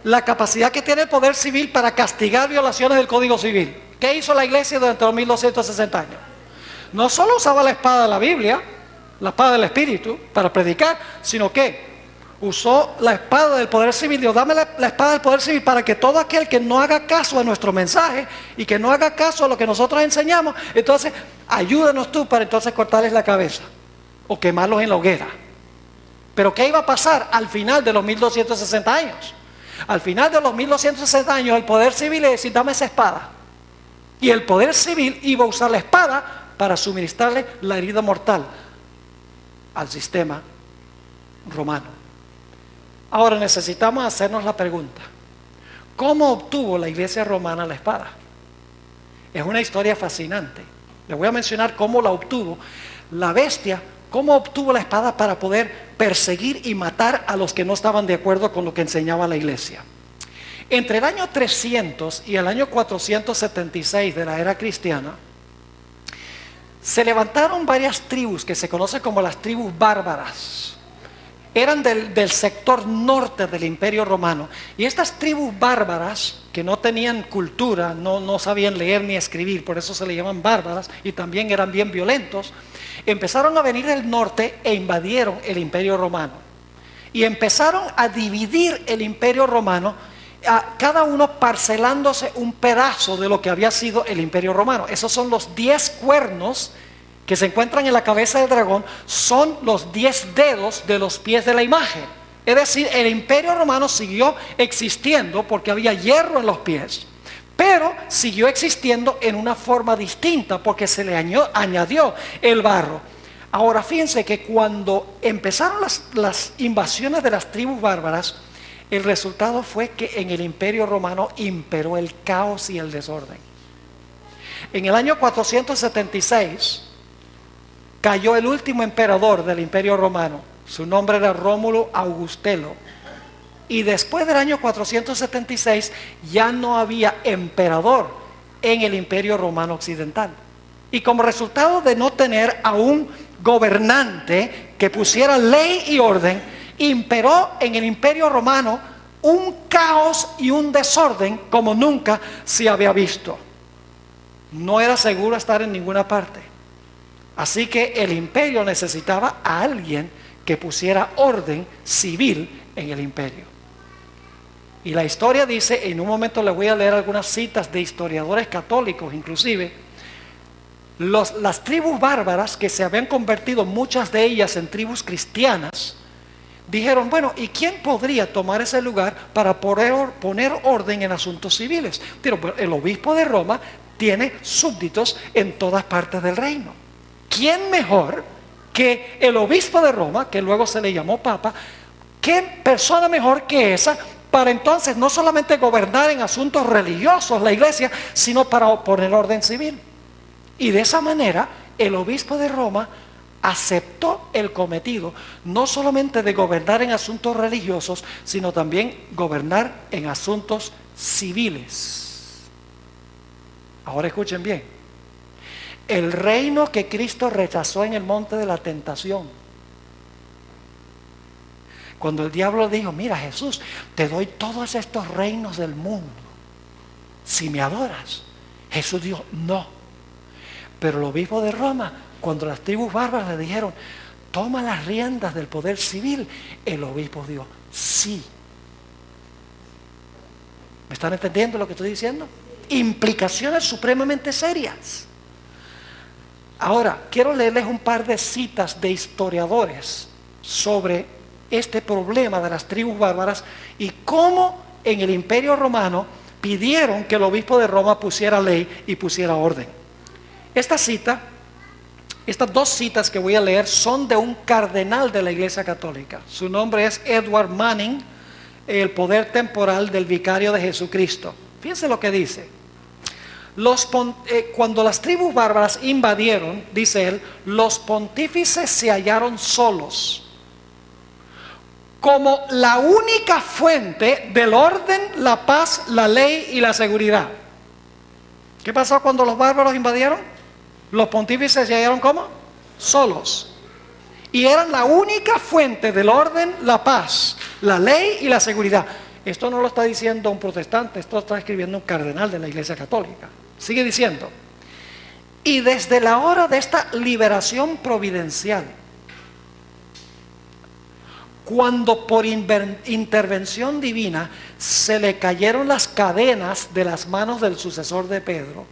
la capacidad que tiene el poder civil para castigar violaciones del Código Civil. ¿Qué hizo la iglesia durante los 1260 años? No solo usaba la espada de la Biblia, la espada del Espíritu, para predicar, sino que usó la espada del poder civil. Dios, dame la espada del poder civil para que todo aquel que no haga caso a nuestro mensaje y que no haga caso a lo que nosotros enseñamos, entonces ayúdanos tú para entonces cortarles la cabeza o quemarlos en la hoguera. Pero ¿qué iba a pasar al final de los 1260 años? Al final de los 1260 años el poder civil le decía, dame esa espada. Y el poder civil iba a usar la espada para suministrarle la herida mortal al sistema romano. Ahora necesitamos hacernos la pregunta: ¿cómo obtuvo la iglesia romana la espada? Es una historia fascinante. Les voy a mencionar cómo la obtuvo la bestia, cómo obtuvo la espada para poder perseguir y matar a los que no estaban de acuerdo con lo que enseñaba la iglesia. Entre el año 300 y el año 476 de la era cristiana, se levantaron varias tribus que se conocen como las tribus bárbaras. Eran del sector norte del Imperio Romano, y estas tribus bárbaras que no tenían cultura, no sabían leer ni escribir, por eso se le llaman bárbaras, y también eran bien violentos, empezaron a venir del norte e invadieron el Imperio Romano y empezaron a dividir el Imperio Romano, a cada uno parcelándose un pedazo de lo que había sido el Imperio Romano. Esos son los 10 cuernos que se encuentran en la cabeza del dragón, son los 10 dedos de los pies de la imagen. Es decir, el Imperio Romano siguió existiendo porque había hierro en los pies, pero siguió existiendo en una forma distinta porque se le añadió el barro. Ahora fíjense que cuando empezaron las invasiones de las tribus bárbaras, el resultado fue que en el Imperio Romano imperó el caos y el desorden. En el año 476 cayó el último emperador del Imperio Romano. Su nombre era Rómulo Augustelo. Y después del año 476 ya no había emperador en el Imperio Romano Occidental. Y como resultado de no tener a un gobernante que pusiera ley y orden, imperó en el Imperio Romano un caos y un desorden como nunca se había visto. No era seguro estar en ninguna parte. Así que el imperio necesitaba a alguien que pusiera orden civil en el imperio. Y la historia dice, en un momento les voy a leer algunas citas de historiadores católicos inclusive, las tribus bárbaras que se habían convertido, muchas de ellas en tribus cristianas, dijeron, bueno, ¿y quién podría tomar ese lugar para poner orden en asuntos civiles? Pero el obispo de Roma tiene súbditos en todas partes del reino. ¿Quién mejor que el obispo de Roma, que luego se le llamó papa? ¿Qué persona mejor que esa para entonces no solamente gobernar en asuntos religiosos la iglesia, sino para poner orden civil? Y de esa manera el obispo de Roma aceptó el cometido, no solamente de gobernar en asuntos religiosos, sino también gobernar en asuntos civiles. Ahora escuchen bien. El reino que Cristo rechazó en el monte de la tentación, cuando el diablo dijo, mira Jesús, te doy todos estos reinos del mundo si me adoras, Jesús dijo, no. Pero el obispo de Roma, cuando las tribus bárbaras le dijeron, toma las riendas del poder civil, el obispo dijo, sí. ¿Me están entendiendo lo que estoy diciendo? Implicaciones supremamente serias. Ahora, quiero leerles un par de citas de historiadores sobre este problema de las tribus bárbaras y cómo en el Imperio Romano pidieron que el obispo de Roma pusiera ley y pusiera orden. Estas dos citas que voy a leer son de un cardenal de la Iglesia Católica. Su nombre es Edward Manning, el poder temporal del vicario de Jesucristo. Fíjense lo que dice. Cuando las tribus bárbaras invadieron, dice él, los pontífices se hallaron solos, como la única fuente del orden, la paz, la ley y la seguridad. ¿Qué pasó cuando los bárbaros invadieron? Los pontífices se hallaron ¿cómo? Solos. Y eran la única fuente del orden, la paz, la ley y la seguridad. Esto no lo está diciendo un protestante, esto lo está escribiendo un cardenal de la Iglesia Católica. Sigue diciendo, y desde la hora de esta liberación providencial, cuando por intervención divina se le cayeron las cadenas de las manos del sucesor de Pedro.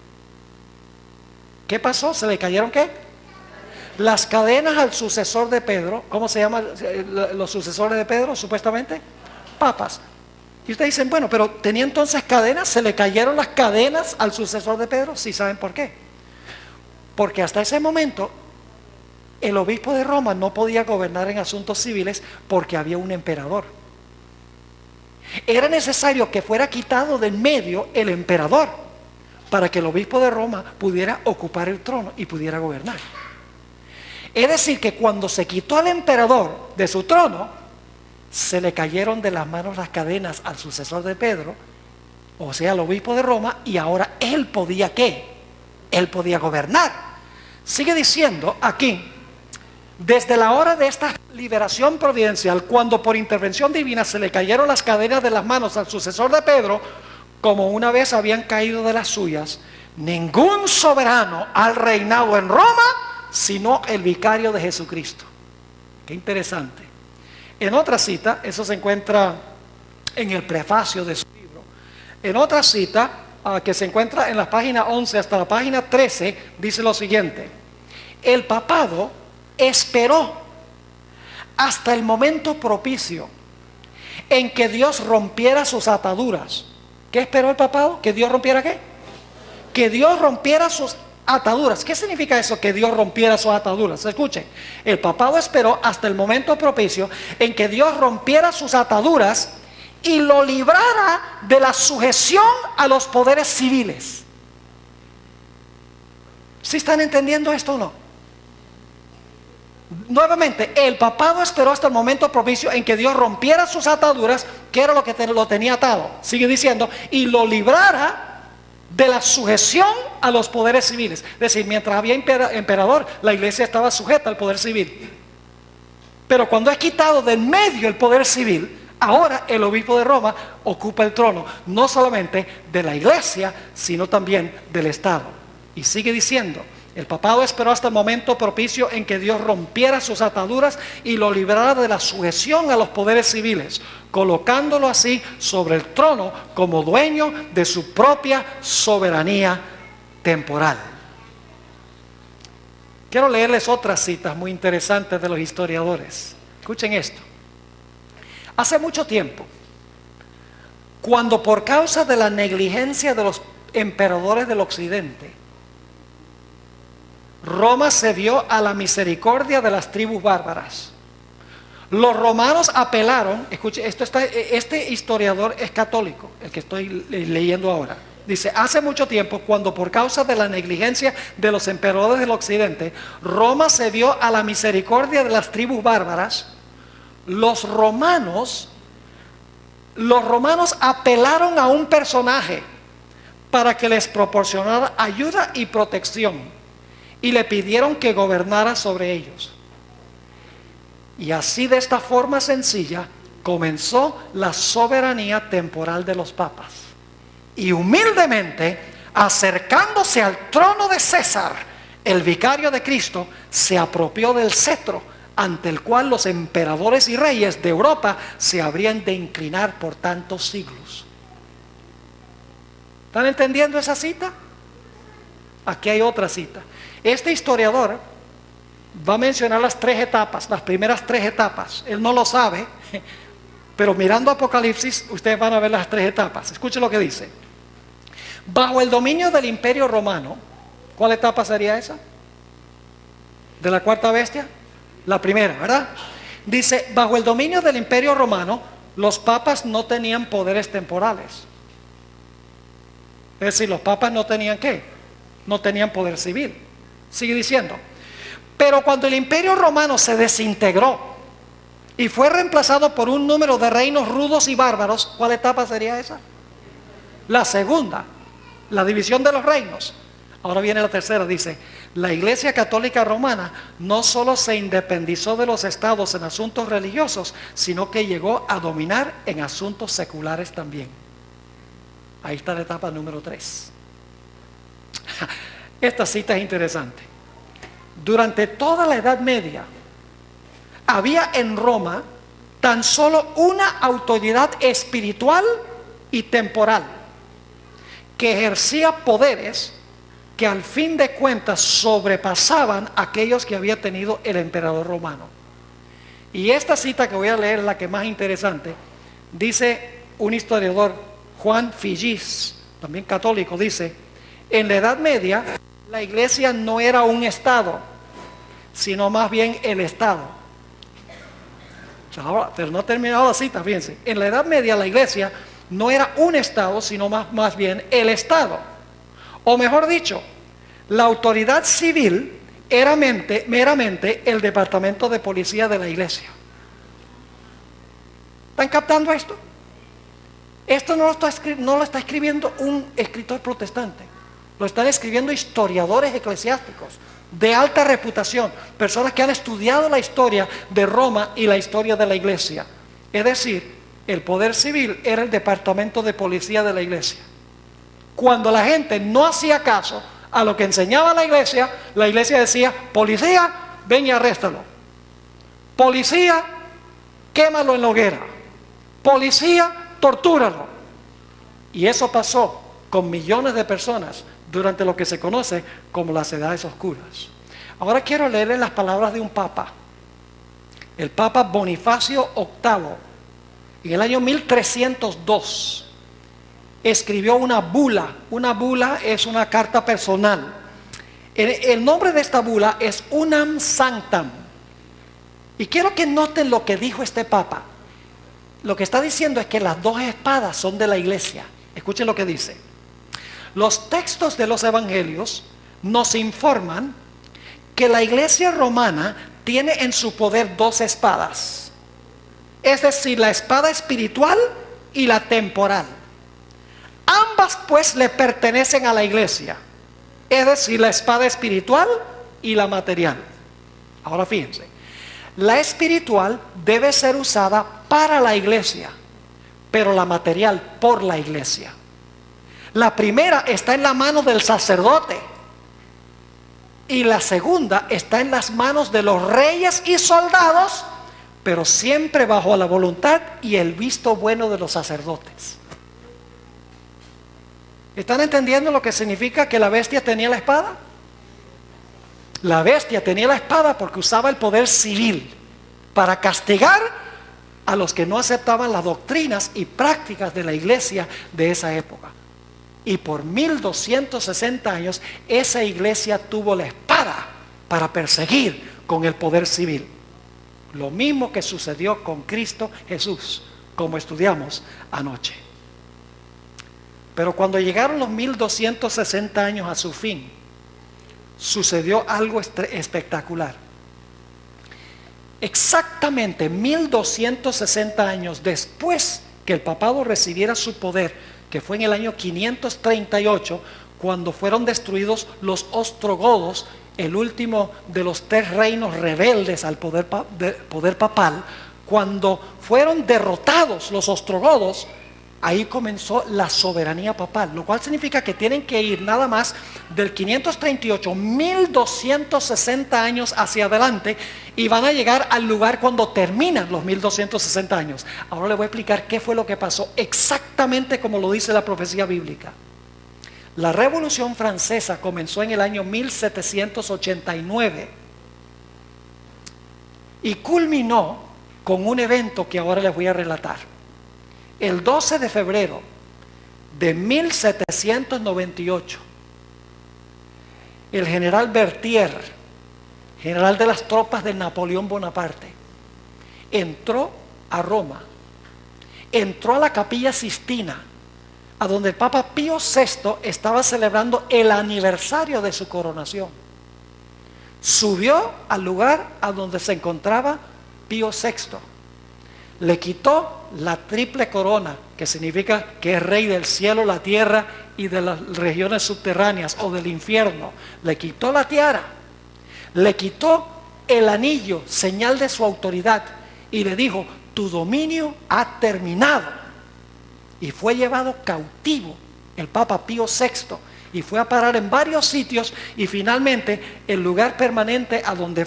¿Qué pasó? ¿Se le cayeron qué? Las cadenas al sucesor de Pedro. ¿Cómo se llaman los sucesores de Pedro supuestamente? Papas. Y ustedes dicen, bueno, pero tenía entonces cadenas, ¿se le cayeron las cadenas al sucesor de Pedro? Sí, ¿saben por qué? Porque hasta ese momento el obispo de Roma no podía gobernar en asuntos civiles porque había un emperador. Era necesario que fuera quitado del medio el emperador para que el obispo de Roma pudiera ocupar el trono y pudiera gobernar. Es decir, que cuando se quitó al emperador de su trono, se le cayeron de las manos las cadenas al sucesor de Pedro, o sea, al obispo de Roma, y ahora él podía ¿qué? Él podía gobernar. Sigue diciendo aquí, desde la hora de esta liberación providencial, cuando por intervención divina se le cayeron las cadenas de las manos al sucesor de Pedro, como una vez habían caído de las suyas, ningún soberano ha reinado en Roma, sino el vicario de Jesucristo. Qué interesante. En otra cita, eso se encuentra en el prefacio de su libro. En otra cita, que se encuentra en la página 11 hasta la página 13, dice lo siguiente: el papado esperó hasta el momento propicio en que Dios rompiera sus ataduras. ¿Qué esperó el papado? ¿Que Dios rompiera qué? Que Dios rompiera sus ataduras. ¿Qué significa eso? Que Dios rompiera sus ataduras. Escuchen, el papado esperó hasta el momento propicio en que Dios rompiera sus ataduras y lo librara de la sujeción a los poderes civiles. ¿Sí están entendiendo esto o no? Nuevamente, el papado esperó hasta el momento propicio en que Dios rompiera sus ataduras, que era lo que lo tenía atado. Sigue diciendo, y lo librara de la sujeción a los poderes civiles. Es decir, mientras había emperador, la iglesia estaba sujeta al poder civil. Pero cuando es quitado del medio el poder civil, ahora el obispo de Roma ocupa el trono, no solamente de la iglesia, sino también del Estado. Y sigue diciendo, el papado esperó hasta el momento propicio en que Dios rompiera sus ataduras y lo librara de la sujeción a los poderes civiles, colocándolo así sobre el trono como dueño de su propia soberanía temporal. Quiero leerles otras citas muy interesantes de los historiadores. Escuchen esto. Hace mucho tiempo, cuando por causa de la negligencia de los emperadores del occidente, Roma se vio a la misericordia de las tribus bárbaras, los romanos apelaron. Escuche, este historiador es católico, el que estoy leyendo ahora. Dice, hace mucho tiempo, cuando por causa de la negligencia de los emperadores del occidente, Roma se vio a la misericordia de las tribus bárbaras, los romanos apelaron a un personaje para que les proporcionara ayuda y protección, y le pidieron que gobernara sobre ellos. Y así, de esta forma sencilla, comenzó la soberanía temporal de los papas. Y humildemente, acercándose al trono de César, el vicario de Cristo se apropió del cetro ante el cual los emperadores y reyes de Europa se habrían de inclinar por tantos siglos. ¿Están entendiendo esa cita? Aquí hay otra cita. Este historiador va a mencionar las tres etapas, las primeras tres etapas. Él no lo sabe, pero mirando Apocalipsis, ustedes van a ver las tres etapas. Escuchen lo que dice. Bajo el dominio del Imperio Romano, ¿cuál etapa sería esa? ¿De la cuarta bestia? La primera, ¿verdad? Dice, bajo el dominio del Imperio Romano, los papas no tenían poderes temporales. Es decir, los papas no tenían ¿qué? No tenían poder civil. Sigue diciendo. Pero cuando el Imperio Romano se desintegró y fue reemplazado por un número de reinos rudos y bárbaros, ¿cuál etapa sería esa? La segunda, la división de los reinos. Ahora viene la tercera, dice, la Iglesia Católica Romana no solo se independizó de los estados en asuntos religiosos, sino que llegó a dominar en asuntos seculares también. Ahí está la etapa número 3. Esta cita es interesante. Durante toda la Edad Media había en Roma tan solo una autoridad espiritual y temporal que ejercía poderes que al fin de cuentas sobrepasaban aquellos que había tenido el emperador romano. Y esta cita que voy a leer es la que más interesante. Dice un historiador, Juan Figis, también católico, dice, en la Edad Media la iglesia no era un estado, sino más bien el estado. Ahora, pero no ha terminado la cita, fíjense. En la Edad Media la iglesia no era un estado, sino más bien el estado. O mejor dicho, la autoridad civil era meramente el departamento de policía de la iglesia. ¿Están captando esto? Esto no lo está escribiendo un escritor protestante. Lo están escribiendo historiadores eclesiásticos de alta reputación, personas que han estudiado la historia de Roma y la historia de la iglesia. Es decir, el poder civil era el departamento de policía de la iglesia. Cuando la gente no hacía caso a lo que enseñaba la iglesia decía, policía, ven y arréstalo. Policía, quémalo en la hoguera. Policía, tortúralo. Y eso pasó con millones de personas durante lo que se conoce como las edades oscuras. Ahora quiero leerles las palabras de un papa, el Papa Bonifacio VIII. En el año 1302 escribió una bula. Una bula es una carta personal. El nombre de esta bula es Unam Sanctam. Y quiero que noten lo que dijo este papa. Lo que está diciendo es que las dos espadas son de la iglesia. Escuchen lo que dice. Los textos de los evangelios nos informan que la iglesia romana tiene en su poder dos espadas. Es decir, la espada espiritual y la temporal. Ambas pues le pertenecen a la iglesia. Es decir, la espada espiritual y la material. Ahora fíjense. La espiritual debe ser usada para la iglesia, pero la material por la iglesia. La primera está en la mano del sacerdote y la segunda está en las manos de los reyes y soldados, pero siempre bajo la voluntad y el visto bueno de los sacerdotes. ¿Están entendiendo lo que significa que la bestia tenía la espada? La bestia tenía la espada porque usaba el poder civil para castigar a los que no aceptaban las doctrinas y prácticas de la iglesia de esa época. Y por 1260 años esa iglesia tuvo la espada para perseguir con el poder civil. Lo mismo que sucedió con Cristo Jesús, como estudiamos anoche. Pero cuando llegaron los 1260 años a su fin, sucedió algo espectacular. Exactamente 1260 años después que el papado recibiera su poder, que fue en el año 538, cuando fueron destruidos los ostrogodos, el último de los tres reinos rebeldes al poder papal. Cuando fueron derrotados los ostrogodos, ahí comenzó la soberanía papal, lo cual significa que tienen que ir nada más del 538, 1260 años hacia adelante, y van a llegar al lugar cuando terminan los 1260 años. Ahora les voy a explicar qué fue lo que pasó exactamente como lo dice la profecía bíblica. La Revolución Francesa comenzó en el año 1789 y culminó con un evento que ahora les voy a relatar. El 12 de febrero de 1798, el general Berthier, general de las tropas de Napoleón Bonaparte, entró a Roma, entró a la Capilla Sistina, a donde el Papa Pío VI estaba celebrando el aniversario de su coronación. Subió al lugar a donde se encontraba Pío VI, le quitó la triple corona, que significa que es rey del cielo, la tierra y de las regiones subterráneas o del infierno. Le quitó la tiara, le quitó el anillo, señal de su autoridad, y le dijo: tu dominio ha terminado. Y fue llevado cautivo el Papa Pío VI y fue a parar en varios sitios, y finalmente el lugar permanente a donde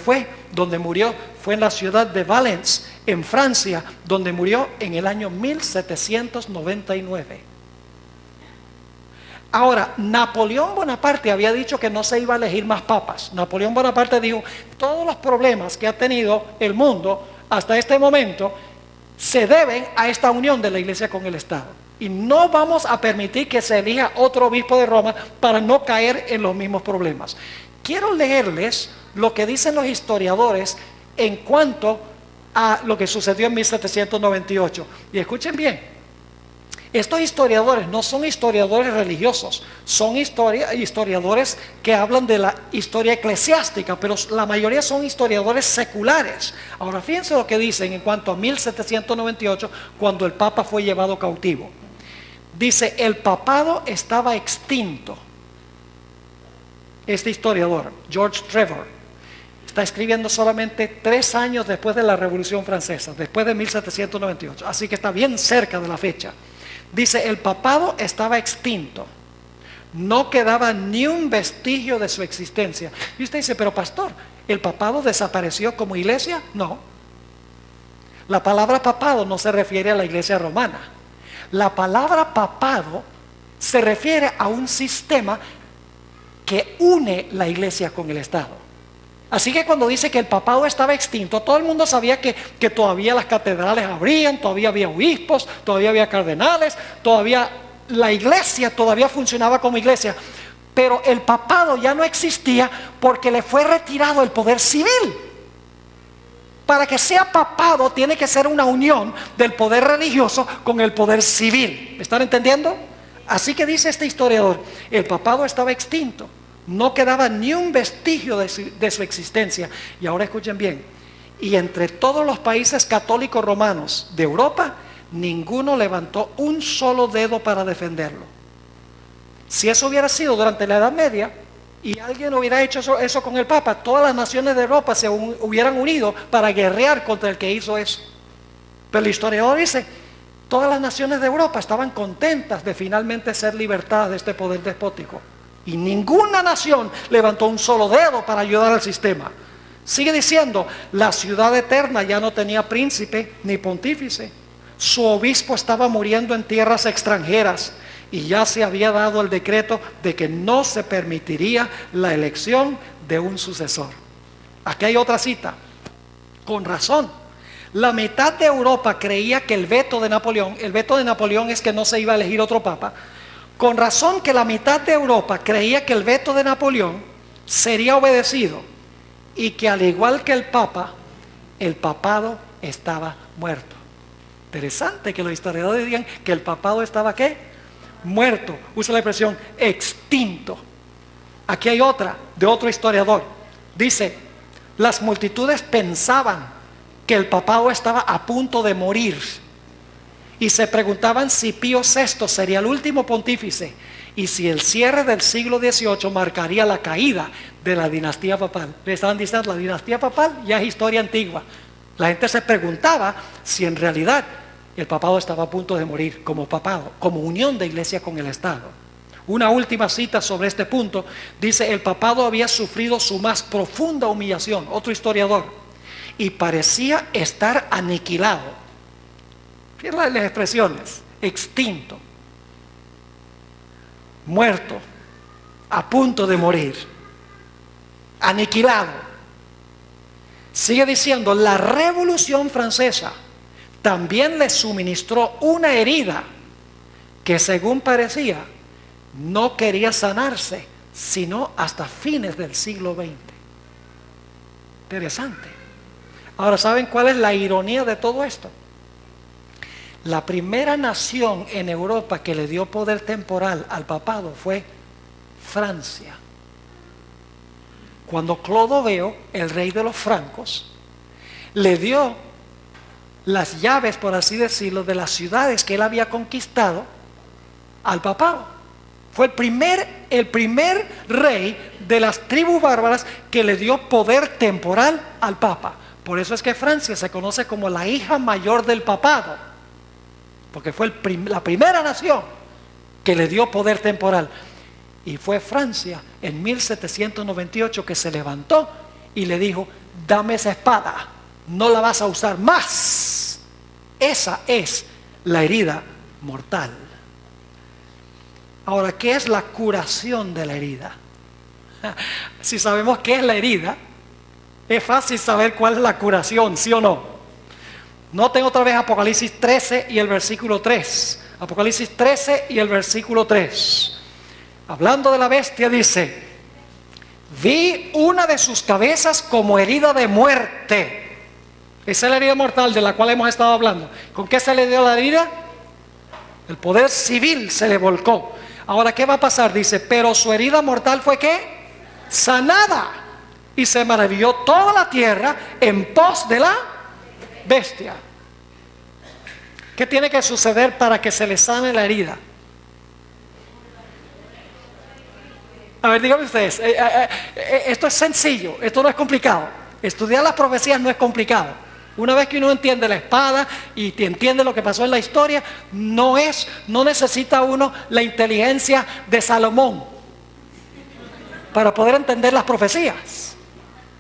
murió fue en la ciudad de Valence, en Francia, donde murió en el año 1799. Ahora, Napoleón Bonaparte había dicho que no se iba a elegir más papas. Napoleón Bonaparte dijo: todos los problemas que ha tenido el mundo hasta este momento se deben a esta unión de la Iglesia con el Estado. Y no vamos a permitir que se elija otro obispo de Roma para no caer en los mismos problemas. Quiero leerles lo que dicen los historiadores en cuanto a lo que sucedió en 1798. Y escuchen bien, estos historiadores no son historiadores religiosos, son historiadores que hablan de la historia eclesiástica, pero la mayoría son historiadores seculares. Ahora fíjense lo que dicen en cuanto a 1798, cuando el Papa fue llevado cautivo. Dice: el papado estaba extinto. Este historiador, George Trevor, está escribiendo solamente 3 años después de la Revolución Francesa, después de 1798, así que está bien cerca de la fecha. Dice: el papado estaba extinto, no quedaba ni un vestigio de su existencia. Y usted dice: pero pastor, ¿el papado desapareció como iglesia? No. La palabra papado no se refiere a la iglesia romana. La palabra papado se refiere a un sistema que une la iglesia con el Estado. Así que cuando dice que el papado estaba extinto, todo el mundo sabía que todavía las catedrales abrían, todavía había obispos, todavía había cardenales, todavía la iglesia todavía funcionaba como iglesia. Pero el papado ya no existía porque le fue retirado el poder civil. Para que sea papado tiene que ser una unión del poder religioso con el poder civil. ¿Me están entendiendo? Así que dice este historiador: el papado estaba extinto, no quedaba ni un vestigio de su existencia. Y ahora escuchen bien: y entre todos los países católicos romanos de Europa, ninguno levantó un solo dedo para defenderlo. Si eso hubiera sido durante la Edad Media y alguien hubiera hecho eso con el Papa, todas las naciones de Europa se hubieran unido para guerrear contra el que hizo eso. Pero el historiador dice: todas las naciones de Europa estaban contentas de finalmente ser libertadas de este poder despótico, y ninguna nación levantó un solo dedo para ayudar al sistema. Sigue diciendo: la ciudad eterna ya no tenía príncipe ni pontífice, su obispo estaba muriendo en tierras extranjeras, y ya se había dado el decreto de que no se permitiría la elección de un sucesor. Aquí hay otra cita. Con razón, la mitad de Europa creía que el veto de Napoleón es que no se iba a elegir otro papa. Con razón que la mitad de Europa creía que el veto de Napoleón sería obedecido, y que al igual que el papa, el papado estaba muerto. Interesante que los historiadores digan que el papado estaba ¿qué? Muerto. Usa la expresión extinto. Aquí hay otra, de otro historiador. Dice: las multitudes pensaban que el papado estaba a punto de morir, y se preguntaban si Pío VI sería el último pontífice, y si el cierre del siglo XVIII marcaría la caída de la dinastía papal. Le estaban diciendo: la dinastía papal ya es historia antigua. La gente se preguntaba si en realidad el papado estaba a punto de morir como papado, como unión de iglesia con el Estado. Una última cita sobre este punto. Dice: el papado había sufrido su más profunda humillación. Otro historiador: y parecía estar aniquilado. Fíjense las expresiones: extinto, muerto, a punto de morir, aniquilado. Sigue diciendo, la Revolución Francesa también le suministró una herida que, según parecía, no quería sanarse sino hasta fines del siglo XX. Interesante. Ahora, ¿saben cuál es la ironía de todo esto? La primera nación en Europa que le dio poder temporal al papado fue Francia. Cuando Clodoveo, el rey de los francos, le dio las llaves, por así decirlo, de las ciudades que él había conquistado al papado. Fue el primer rey de las tribus bárbaras que le dio poder temporal al papa. Por eso es que Francia se conoce como la hija mayor del papado, porque fue la primera nación que le dio poder temporal. Y fue Francia en 1798 que se levantó y le dijo, dame esa espada, no la vas a usar más. Esa es la herida mortal. Ahora, ¿qué es la curación de la herida? Si sabemos qué es la herida, es fácil saber cuál es la curación, ¿sí o no? Noten otra vez Apocalipsis 13 y el versículo 3. Apocalipsis 13 y el versículo 3. Hablando de la bestia dice, vi una de sus cabezas como herida de muerte. Esa es la herida mortal de la cual hemos estado hablando. ¿Con qué se le dio la herida? El poder civil se le volcó. Ahora, ¿qué va a pasar? Dice, pero su herida mortal fue ¿qué? Sanada. Y se maravilló toda la tierra en pos de la bestia. ¿Qué tiene que suceder para que se le sane la herida? A ver, díganme ustedes, esto es sencillo, esto no es complicado. Estudiar las profecías no es complicado. Una vez que uno entiende la espada y entiende lo que pasó en la historia, no necesita uno la inteligencia de Salomón para poder entender las profecías,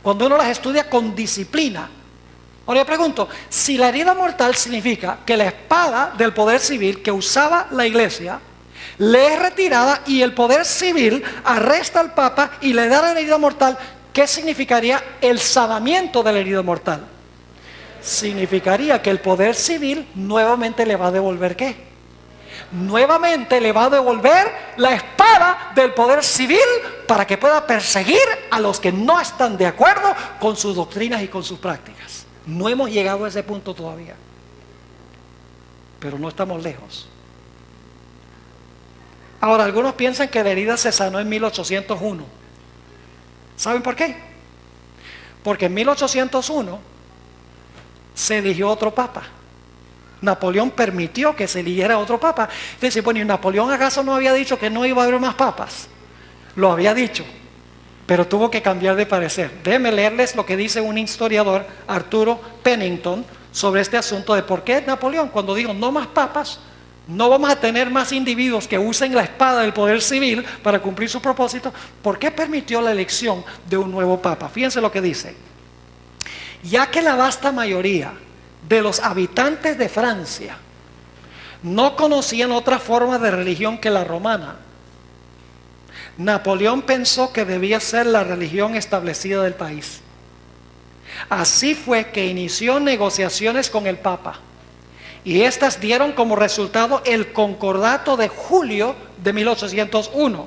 cuando uno las estudia con disciplina. Ahora yo pregunto, si la herida mortal significa que la espada del poder civil que usaba la iglesia le es retirada y el poder civil arresta al papa y le da la herida mortal, ¿qué significaría el sanamiento de la herida mortal? Significaría que el poder civil nuevamente le va a devolver ¿qué? Nuevamente le va a devolver la espada del poder civil para que pueda perseguir a los que no están de acuerdo con sus doctrinas y con sus prácticas. No hemos llegado a ese punto todavía, pero no estamos lejos. Ahora, algunos piensan que la herida se sanó en 1801. ¿Saben por qué? Porque en 1801 se eligió otro papa. Napoleón permitió que se eligiera otro papa. Entonces, bueno, ¿y Napoleón acaso no había dicho que no iba a haber más papas? Lo había dicho, pero tuvo que cambiar de parecer. Déjenme leerles lo que dice un historiador, Arturo Pennington, sobre este asunto de por qué Napoleón, cuando dijo no más papas, no vamos a tener más individuos que usen la espada del poder civil para cumplir su propósito. ¿Por qué permitió la elección de un nuevo papa? Fíjense lo que dice. Ya que la vasta mayoría de los habitantes de Francia no conocían otra forma de religión que la romana, Napoleón pensó que debía ser la religión establecida del país. Así fue que inició negociaciones con el papa. Y estas dieron como resultado el Concordato de julio de 1801,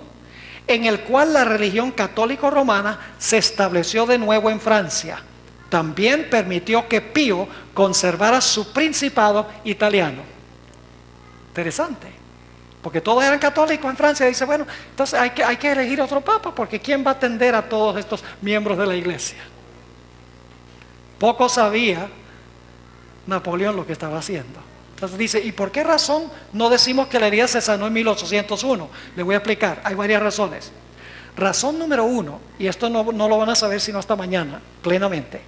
en el cual la religión católico-romana se estableció de nuevo en Francia. También permitió que Pío conservara su principado italiano. Interesante, porque todos eran católicos en Francia. Dice, bueno, entonces hay que elegir otro papa, porque ¿quién va a atender a todos estos miembros de la iglesia? Poco sabía Napoleón lo que estaba haciendo. Entonces dice, ¿y por qué razón no decimos que la herida se sanó en 1801? Le voy a explicar, hay varias razones. Razón número uno, y esto no lo van a saber sino hasta mañana, plenamente.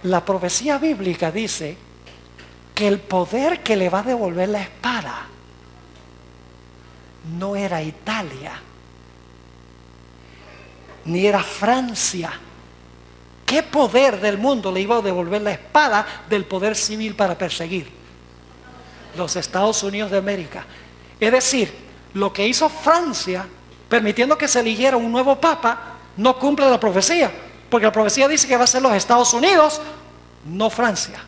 La profecía bíblica dice que el poder que le va a devolver la espada no era Italia, ni era Francia. ¿Qué poder del mundo le iba a devolver la espada del poder civil para perseguir? Los Estados Unidos de América. Es decir, lo que hizo Francia permitiendo que se eligiera un nuevo papa, no cumple la profecía, porque la profecía dice que va a ser los Estados Unidos, no Francia.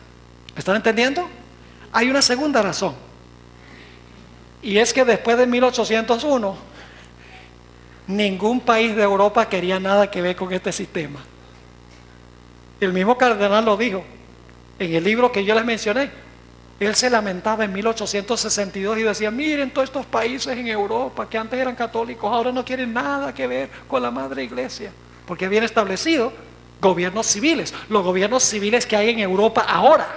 ¿Me están entendiendo? Hay una segunda razón, y es que después de 1801 ningún país de Europa quería nada que ver con este sistema. El mismo cardenal lo dijo en el libro que yo les mencioné. Él se lamentaba en 1862 y decía: miren, todos estos países en Europa que antes eran católicos ahora no quieren nada que ver con la madre iglesia, porque habían establecido gobiernos civiles, los gobiernos civiles que hay en Europa ahora,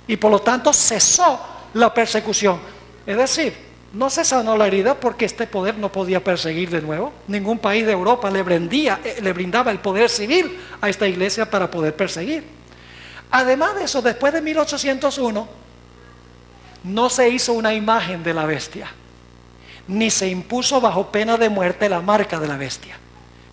y por lo tanto cesó la persecución. Es decir, no se sanó la herida porque este poder no podía perseguir de nuevo. Ningún país de Europa le brindaba el poder civil a esta iglesia para poder perseguir. Además de eso, después de 1801 no se hizo una imagen de la bestia, ni se impuso bajo pena de muerte la marca de la bestia.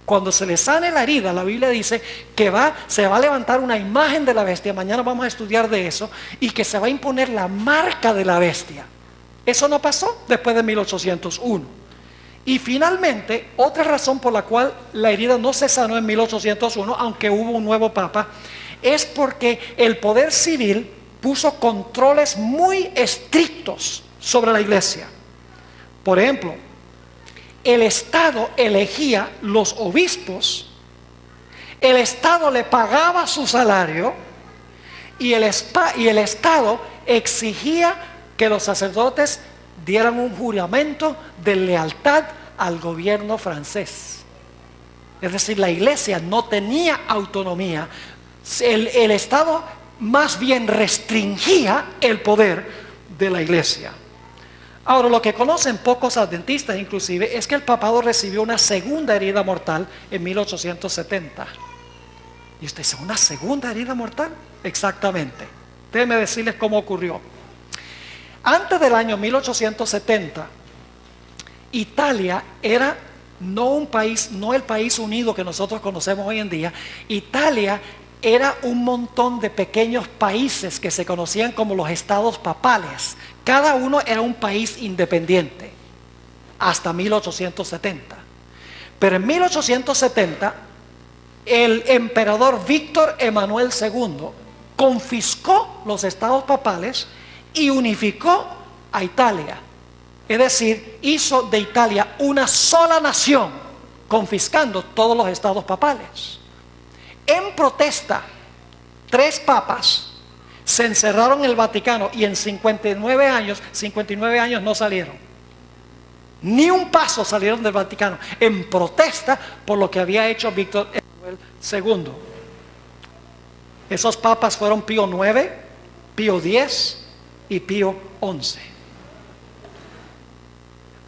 Cuando se le sane la herida, la Biblia dice que se va a levantar una imagen de la bestia. Mañana vamos a estudiar de eso, y que se va a imponer la marca de la bestia. Eso no pasó después de 1801. Y finalmente, otra razón por la cual la herida no se sanó en 1801, aunque hubo un nuevo papa, es porque el poder civil puso controles muy estrictos sobre la iglesia. Por ejemplo, el Estado elegía los obispos, el Estado le pagaba su salario, y el Estado exigía que los sacerdotes dieran un juramento de lealtad al gobierno francés. Es decir, la iglesia no tenía autonomía. El Estado más bien restringía el poder de la iglesia. Ahora, lo que conocen pocos adventistas inclusive es que el papado recibió una segunda herida mortal en 1870. Y usted dice: ¿una segunda herida mortal? Exactamente. Déjenme decirles cómo ocurrió. Antes del año 1870, Italia era no el país unido que nosotros conocemos hoy en día. Italia era un montón de pequeños países que se conocían como los estados papales. Cada uno era un país independiente hasta 1870. Pero en 1870 el emperador Víctor Emanuel II confiscó los estados papales y unificó a Italia. Es decir, hizo de Italia una sola nación, confiscando todos los estados papales. En protesta, 3 papas se encerraron en el Vaticano, y en 59 años no salieron. Ni un paso salieron del Vaticano, en protesta por lo que había hecho Víctor Emanuel II. Esos papas fueron Pío IX, Pío X y Pío XI.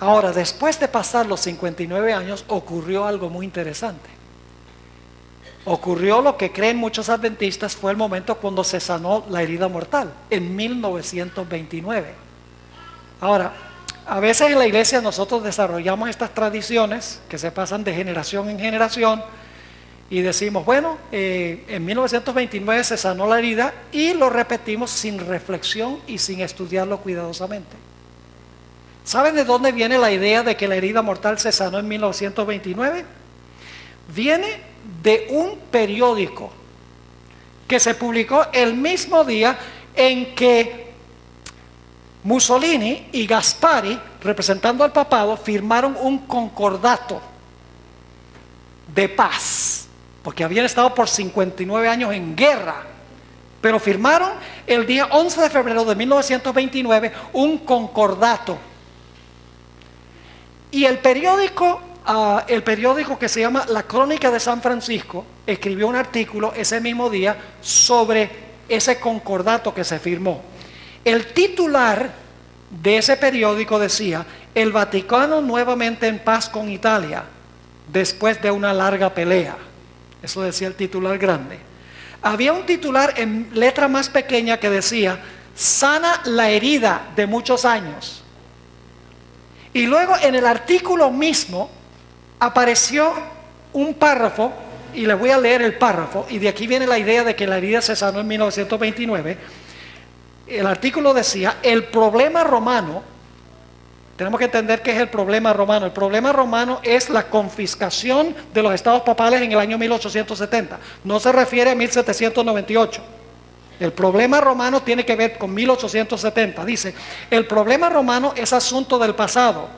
Ahora, después de pasar los 59 años, ocurrió algo muy interesante. Ocurrió lo que creen muchos adventistas fue el momento cuando se sanó la herida mortal, en 1929. Ahora, a veces en la iglesia nosotros desarrollamos estas tradiciones que se pasan de generación en generación, y decimos: bueno, en 1929 se sanó la herida, y lo repetimos sin reflexión y sin estudiarlo cuidadosamente. ¿Saben de dónde viene la idea de que la herida mortal se sanó en 1929? Viene de un periódico que se publicó el mismo día en que Mussolini y Gaspari, representando al papado, firmaron un concordato de paz, porque habían estado por 59 años en guerra, pero firmaron el día 11 de febrero de 1929 un concordato. Y el periódico que se llama La Crónica de San Francisco escribió un artículo ese mismo día sobre ese concordato que se firmó. El titular de ese periódico decía: el Vaticano nuevamente en paz con Italia después de una larga pelea. Eso decía el titular grande. Había un titular en letra más pequeña que decía: sana la herida de muchos años. Y luego en el artículo mismo apareció un párrafo, y les voy a leer el párrafo, y de aquí viene la idea de que la herida se sanó en 1929. El artículo decía: el problema romano Tenemos que entender qué es el problema romano. El problema romano es la confiscación de los estados papales en el año 1870. No se refiere a 1798. El problema romano tiene que ver con 1870. Dice, el problema romano es asunto del pasado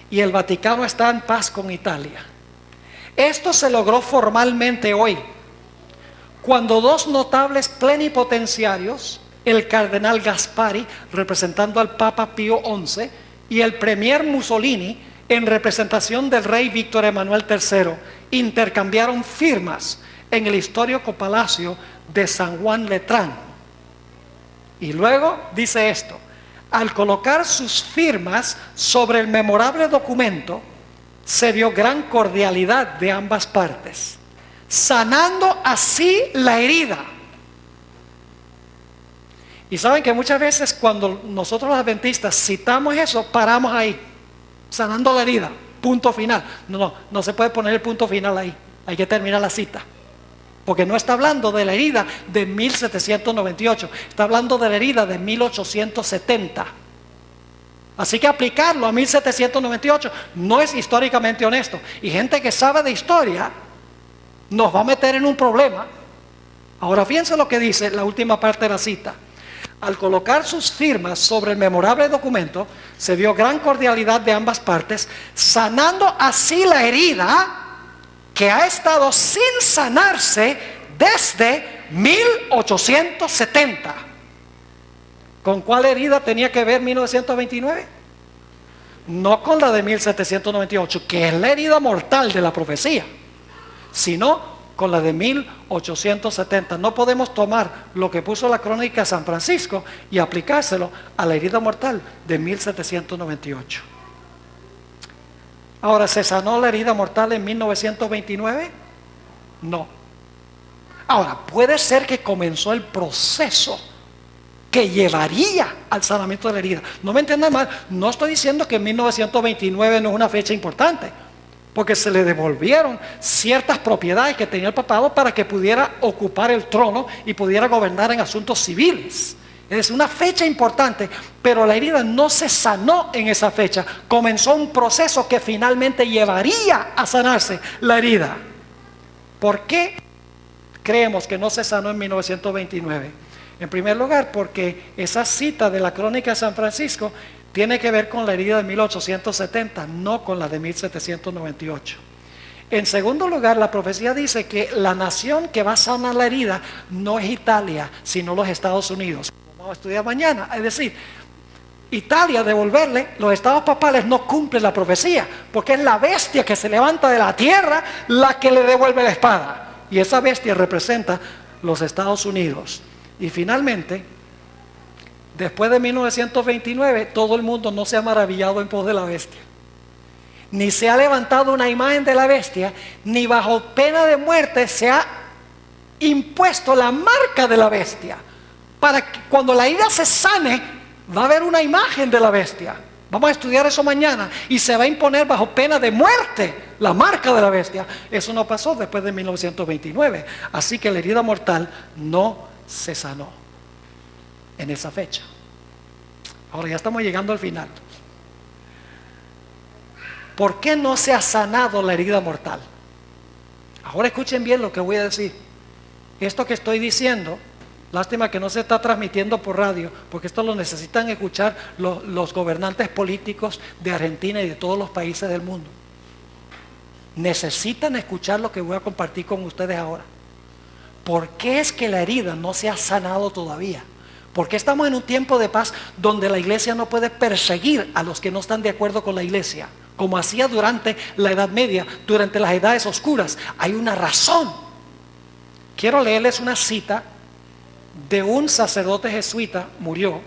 y el Vaticano está en paz con Italia. Esto se logró formalmente hoy, cuando dos notables plenipotenciarios, el cardenal Gaspari, representando al Papa Pío XI, y el premier Mussolini, en representación del rey Víctor Emanuel III, intercambiaron firmas en el histórico palacio de San Juan Letrán. Y luego dice esto: al colocar sus firmas sobre el memorable documento, se vio gran cordialidad de ambas partes, sanando así la herida. Y saben que muchas veces cuando nosotros los adventistas citamos eso, paramos ahí, sanando la herida, punto final. No se puede poner el punto final ahí, hay que terminar la cita. Porque no está hablando de la herida de 1798, está hablando de la herida de 1870. Así que aplicarlo a 1798 no es históricamente honesto. Y gente que sabe de historia nos va a meter en un problema. Ahora fíjense lo que dice la última parte de la cita. Al colocar sus firmas sobre el memorable documento, se vio gran cordialidad de ambas partes, sanando así la herida que ha estado sin sanarse desde 1870. ¿Con cuál herida tenía que ver 1929? No con la de 1798, que es la herida mortal de la profecía, sino con la de 1870. No podemos tomar lo que puso la crónica de San Francisco y aplicárselo a la herida mortal de 1798. Ahora, ¿se sanó la herida mortal en 1929? No. Ahora, puede ser que comenzó el proceso que llevaría al sanamiento de la herida. No me entiendan mal, no estoy diciendo que 1929 no es una fecha importante, porque se le devolvieron ciertas propiedades que tenía el papado para que pudiera ocupar el trono y pudiera gobernar en asuntos civiles. Es una fecha importante, pero la herida no se sanó en esa fecha. Comenzó un proceso que finalmente llevaría a sanarse la herida. ¿Por qué creemos que no se sanó en 1929? En primer lugar, porque esa cita de la crónica de San Francisco tiene que ver con la herida de 1870, no con la de 1798. En segundo lugar, la profecía dice que la nación que va a sanar la herida no es Italia, sino los Estados Unidos. Vamos a estudiar mañana. Es decir, Italia, devolverle los estados papales, no cumple la profecía, porque es la bestia que se levanta de la tierra la que le devuelve la espada. Y esa bestia representa los Estados Unidos. Y finalmente, después de 1929, todo el mundo no se ha maravillado en pos de la bestia. Ni se ha levantado una imagen de la bestia, ni bajo pena de muerte se ha impuesto la marca de la bestia. Para que cuando la herida se sane, va a haber una imagen de la bestia. Vamos a estudiar eso mañana. Y se va a imponer bajo pena de muerte la marca de la bestia. Eso no pasó después de 1929. Así que la herida mortal no se sanó en esa fecha. Ahora ya estamos llegando al final. ¿Por qué no se ha sanado la herida mortal? Ahora escuchen bien lo que voy a decir. Esto que estoy diciendo, lástima que no se está transmitiendo por radio, porque esto lo necesitan escuchar los gobernantes políticos de Argentina y de todos los países del mundo. Necesitan escuchar lo que voy a compartir con ustedes ahora. ¿Por qué es que la herida no se ha sanado todavía? Porque estamos en un tiempo de paz donde la iglesia no puede perseguir a los que no están de acuerdo con la iglesia, como hacía durante la Edad Media, durante las edades oscuras. Hay una razón. Quiero leerles una cita de un sacerdote jesuita, murió.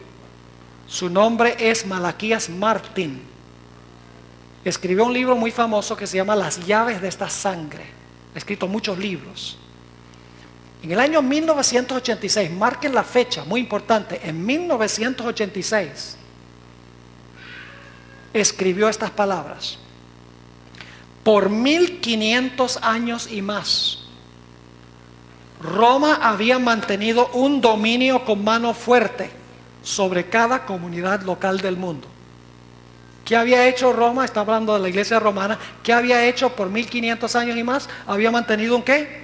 Su nombre es Malaquías Martín. Escribió un libro muy famoso que se llama Las llaves de esta sangre. Ha escrito muchos libros. En el año 1986, marquen la fecha, muy importante, en 1986, escribió estas palabras: por 1500 años y más, Roma había mantenido un dominio con mano fuerte sobre cada comunidad local del mundo. ¿Qué había hecho Roma? Está hablando de la iglesia romana. ¿Qué había hecho por 1500 años y más? Había mantenido un ¿qué?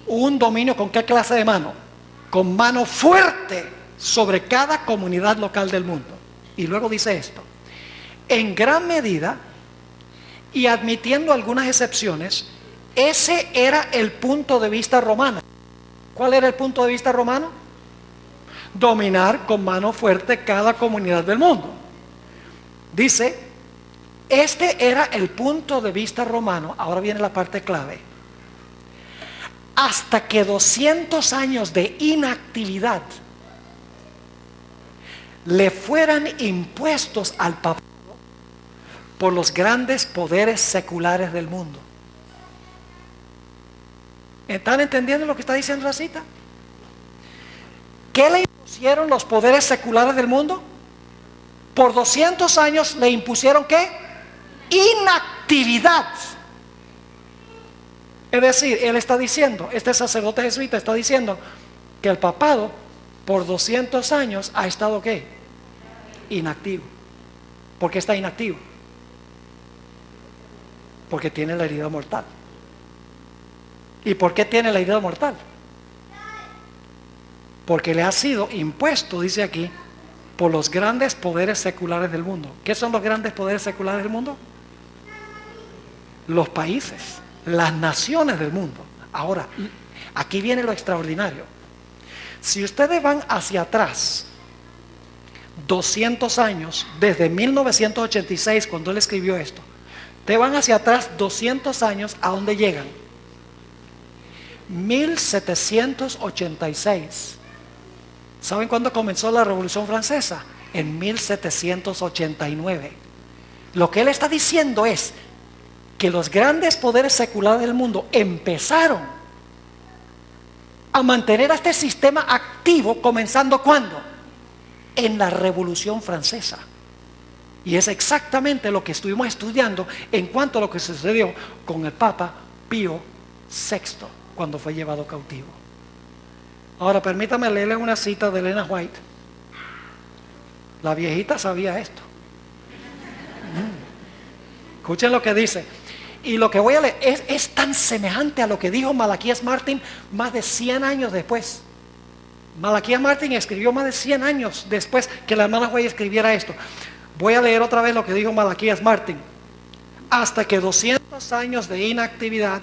Un dominio. ¿Con qué clase de mano? Con mano fuerte sobre cada comunidad local del mundo. Y luego dice esto: en gran medida, y admitiendo algunas excepciones, ese era el punto de vista romano. ¿Cuál era el punto de vista romano? Dominar con mano fuerte cada comunidad del mundo. Dice, este era el punto de vista romano. Ahora viene la parte clave. Hasta que 200 años de inactividad le fueran impuestos al papado por los grandes poderes seculares del mundo. ¿Están entendiendo lo que está diciendo la cita? ¿Qué le impusieron los poderes seculares del mundo? Por 200 años le impusieron ¿qué? Inactividad. Es decir, él está diciendo, este sacerdote jesuita está diciendo que el papado por 200 años ha estado ¿qué? Inactivo. ¿Por qué está inactivo? Porque tiene la herida mortal. ¿Y por qué tiene la herida mortal? Porque le ha sido impuesto, dice aquí, por los grandes poderes seculares del mundo. ¿Qué son los grandes poderes seculares del mundo? Los países, las naciones del mundo. Ahora, aquí viene lo extraordinario. Si ustedes van hacia atrás 200 años, desde 1986, cuando él escribió esto, te van hacia atrás 200 años, ¿a dónde llegan? 1786. ¿Saben cuándo comenzó la Revolución Francesa? En 1789. Lo que él está diciendo es que los grandes poderes seculares del mundo empezaron a mantener a este sistema activo, comenzando ¿cuándo? En la Revolución Francesa. Y es exactamente lo que estuvimos estudiando en cuanto a lo que sucedió con el Papa Pío VI cuando fue llevado cautivo. Ahora permítame leerle una cita de Elena White. La viejita sabía esto. Escuchen lo que dice. Y lo que voy a leer es tan semejante a lo que dijo Malaquías Martín más de 100 años después. Malaquías Martín escribió más de 100 años después que la hermana White escribiera esto. Voy a leer otra vez lo que dijo Malaquías Martín. Hasta que 200 años de inactividad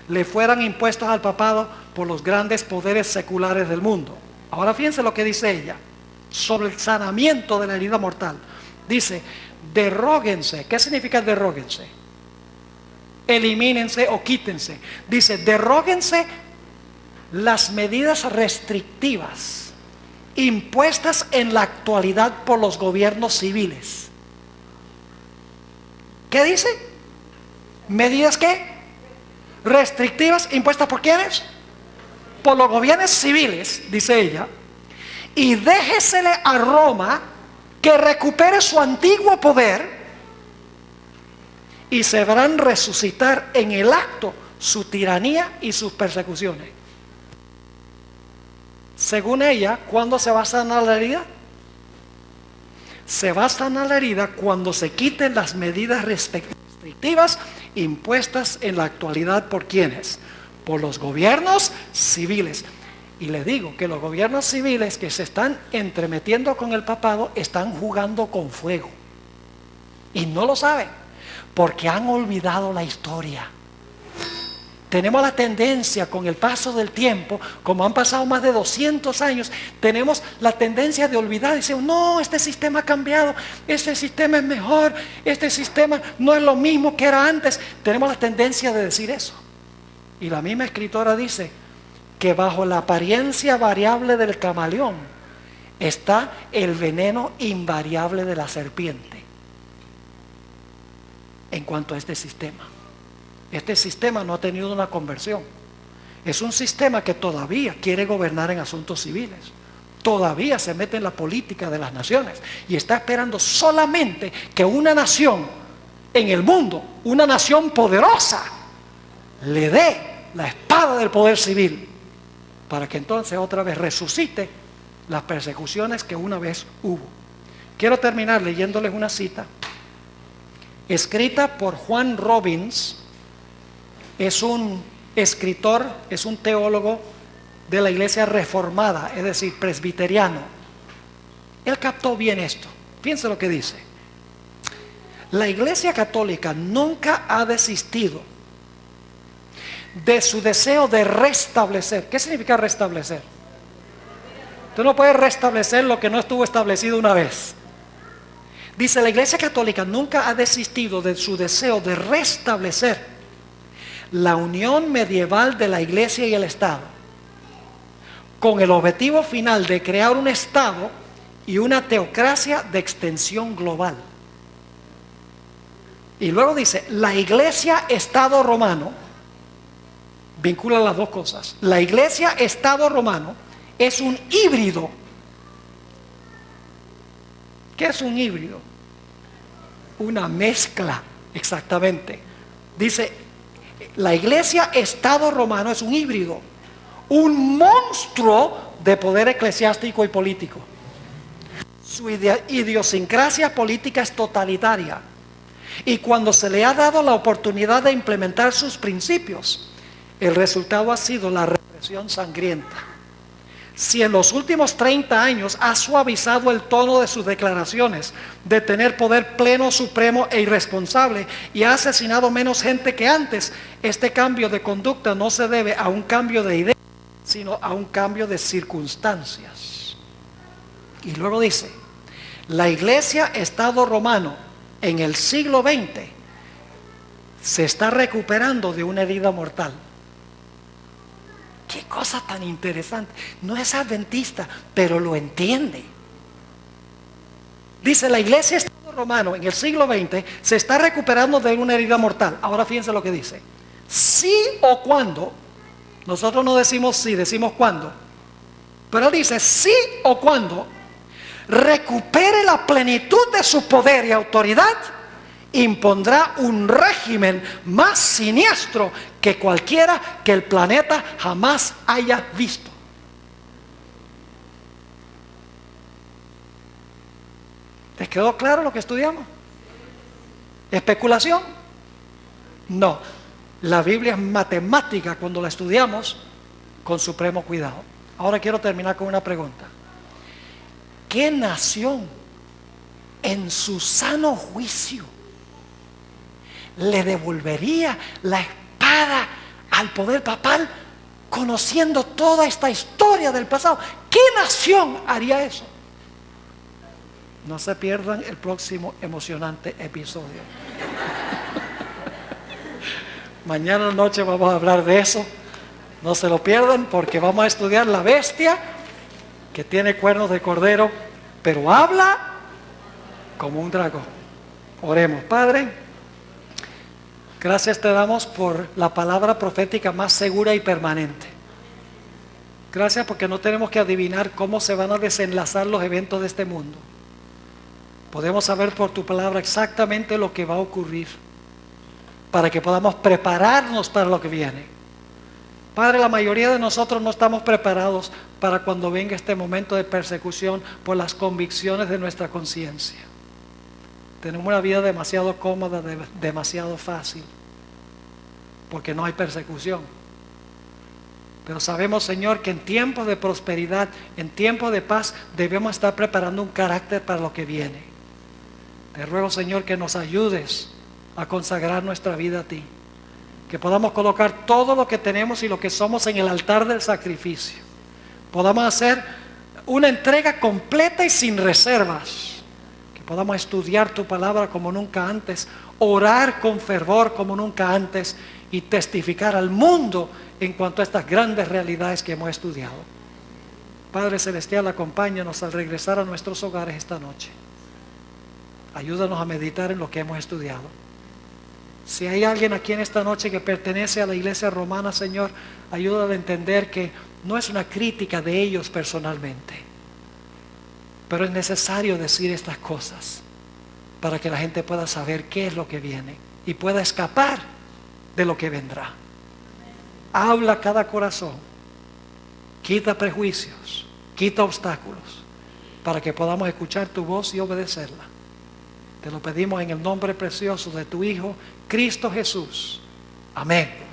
le fueran impuestos al papado por los grandes poderes seculares del mundo. Ahora fíjense lo que dice ella sobre el sanamiento de la herida mortal. Dice, derróguense. ¿Qué significa derróguense? Elimínense o quítense. Dice, derróguense las medidas restrictivas impuestas en la actualidad por los gobiernos civiles. ¿Qué dice? ¿Medidas qué? Restrictivas impuestas por ¿quiénes? Por los gobiernos civiles, dice ella. Y déjesele a Roma que recupere su antiguo poder y se verán resucitar en el acto su tiranía y sus persecuciones. Según ella, ¿cuándo se va a sanar la herida? Se va a sanar la herida cuando se quiten las medidas restrictivas impuestas en la actualidad por ¿quiénes? Por los gobiernos civiles. Y le digo que los gobiernos civiles que se están entremetiendo con el papado están jugando con fuego. Y no lo saben, porque han olvidado la historia. Tenemos la tendencia con el paso del tiempo, como han pasado más de 200 años, tenemos la tendencia de olvidar y decir, no, este sistema ha cambiado, este sistema es mejor, este sistema no es lo mismo que era antes. Tenemos la tendencia de decir eso. Y la misma escritora dice que bajo la apariencia variable del camaleón está el veneno invariable de la serpiente en cuanto a este sistema. Este sistema no ha tenido una conversión. Es un sistema que todavía quiere gobernar en asuntos civiles. Todavía se mete en la política de las naciones y está esperando solamente que una nación en el mundo, una nación poderosa, le dé la espada del poder civil para que entonces otra vez resucite las persecuciones que una vez hubo. Quiero terminar leyéndoles una cita escrita por Juan Robbins. Es un escritor, es un teólogo de la iglesia reformada, es decir, presbiteriano. Él captó bien esto. Fíjense lo que dice. La iglesia católica nunca ha desistido de su deseo de restablecer. ¿Qué significa restablecer? Tú no puedes restablecer lo que no estuvo establecido una vez. Dice, la iglesia católica nunca ha desistido de su deseo de restablecer la unión medieval de la iglesia y el Estado, con el objetivo final de crear un Estado y una teocracia de extensión global. Y luego dice, la iglesia Estado romano, vincula las dos cosas. La iglesia Estado romano es un híbrido. ¿Qué es un híbrido? Una mezcla, exactamente. Dice, la iglesia Estado romano es un híbrido, un monstruo de poder eclesiástico y político. Su idiosincrasia política es totalitaria. Y cuando se le ha dado la oportunidad de implementar sus principios, el resultado ha sido la represión sangrienta. Si en los últimos 30 años ha suavizado el tono de sus declaraciones de tener poder pleno, supremo e irresponsable y ha asesinado menos gente que antes, este cambio de conducta no se debe a un cambio de idea, sino a un cambio de circunstancias. Y luego dice, la iglesia Estado romano en el siglo XX se está recuperando de una herida mortal. Qué cosa tan interesante. No es adventista, pero lo entiende. Dice, la iglesia Estado romano en el siglo XX se está recuperando de una herida mortal. Ahora fíjense lo que dice. Si o cuando, nosotros no decimos si, decimos cuándo, pero él dice si o cuando recupere la plenitud de su poder y autoridad, impondrá un régimen más siniestro que cualquiera que el planeta jamás haya visto. ¿Les quedó claro lo que estudiamos? ¿Especulación? No. La Biblia es matemática cuando la estudiamos con supremo cuidado. Ahora quiero terminar con una pregunta. ¿Qué nación en su sano juicio le devolvería la espada al poder papal conociendo toda esta historia del pasado? ¿Qué nación haría eso? No se pierdan el próximo emocionante episodio. Mañana noche vamos a hablar de eso. No se lo pierdan porque vamos a estudiar la bestia que tiene cuernos de cordero, pero habla como un dragón. Oremos. Padre, gracias te damos por la palabra profética más segura y permanente. Gracias porque no tenemos que adivinar cómo se van a desenlazar los eventos de este mundo. Podemos saber por tu palabra exactamente lo que va a ocurrir para que podamos prepararnos para lo que viene. Padre, la mayoría de nosotros no estamos preparados para cuando venga este momento de persecución por las convicciones de nuestra conciencia. Tenemos una vida demasiado cómoda, demasiado fácil, porque no hay persecución. Pero sabemos, Señor, que en tiempos de prosperidad, en tiempos de paz, debemos estar preparando un carácter para lo que viene. Te ruego, Señor, que nos ayudes a consagrar nuestra vida a ti. Que podamos colocar todo lo que tenemos y lo que somos en el altar del sacrificio. Podamos hacer una entrega completa y sin reservas. Que podamos estudiar tu palabra como nunca antes, orar con fervor como nunca antes y testificar al mundo en cuanto a estas grandes realidades que hemos estudiado. Padre Celestial, acompáñanos al regresar a nuestros hogares esta noche. Ayúdanos a meditar en lo que hemos estudiado. Si hay alguien aquí en esta noche que pertenece a la iglesia romana, Señor, ayúdale a entender que no es una crítica de ellos personalmente, pero es necesario decir estas cosas para que la gente pueda saber qué es lo que viene y pueda escapar de lo que vendrá. Habla a cada corazón, quita prejuicios, quita obstáculos para que podamos escuchar tu voz y obedecerla. Te lo pedimos en el nombre precioso de tu Hijo, Cristo Jesús. Amén.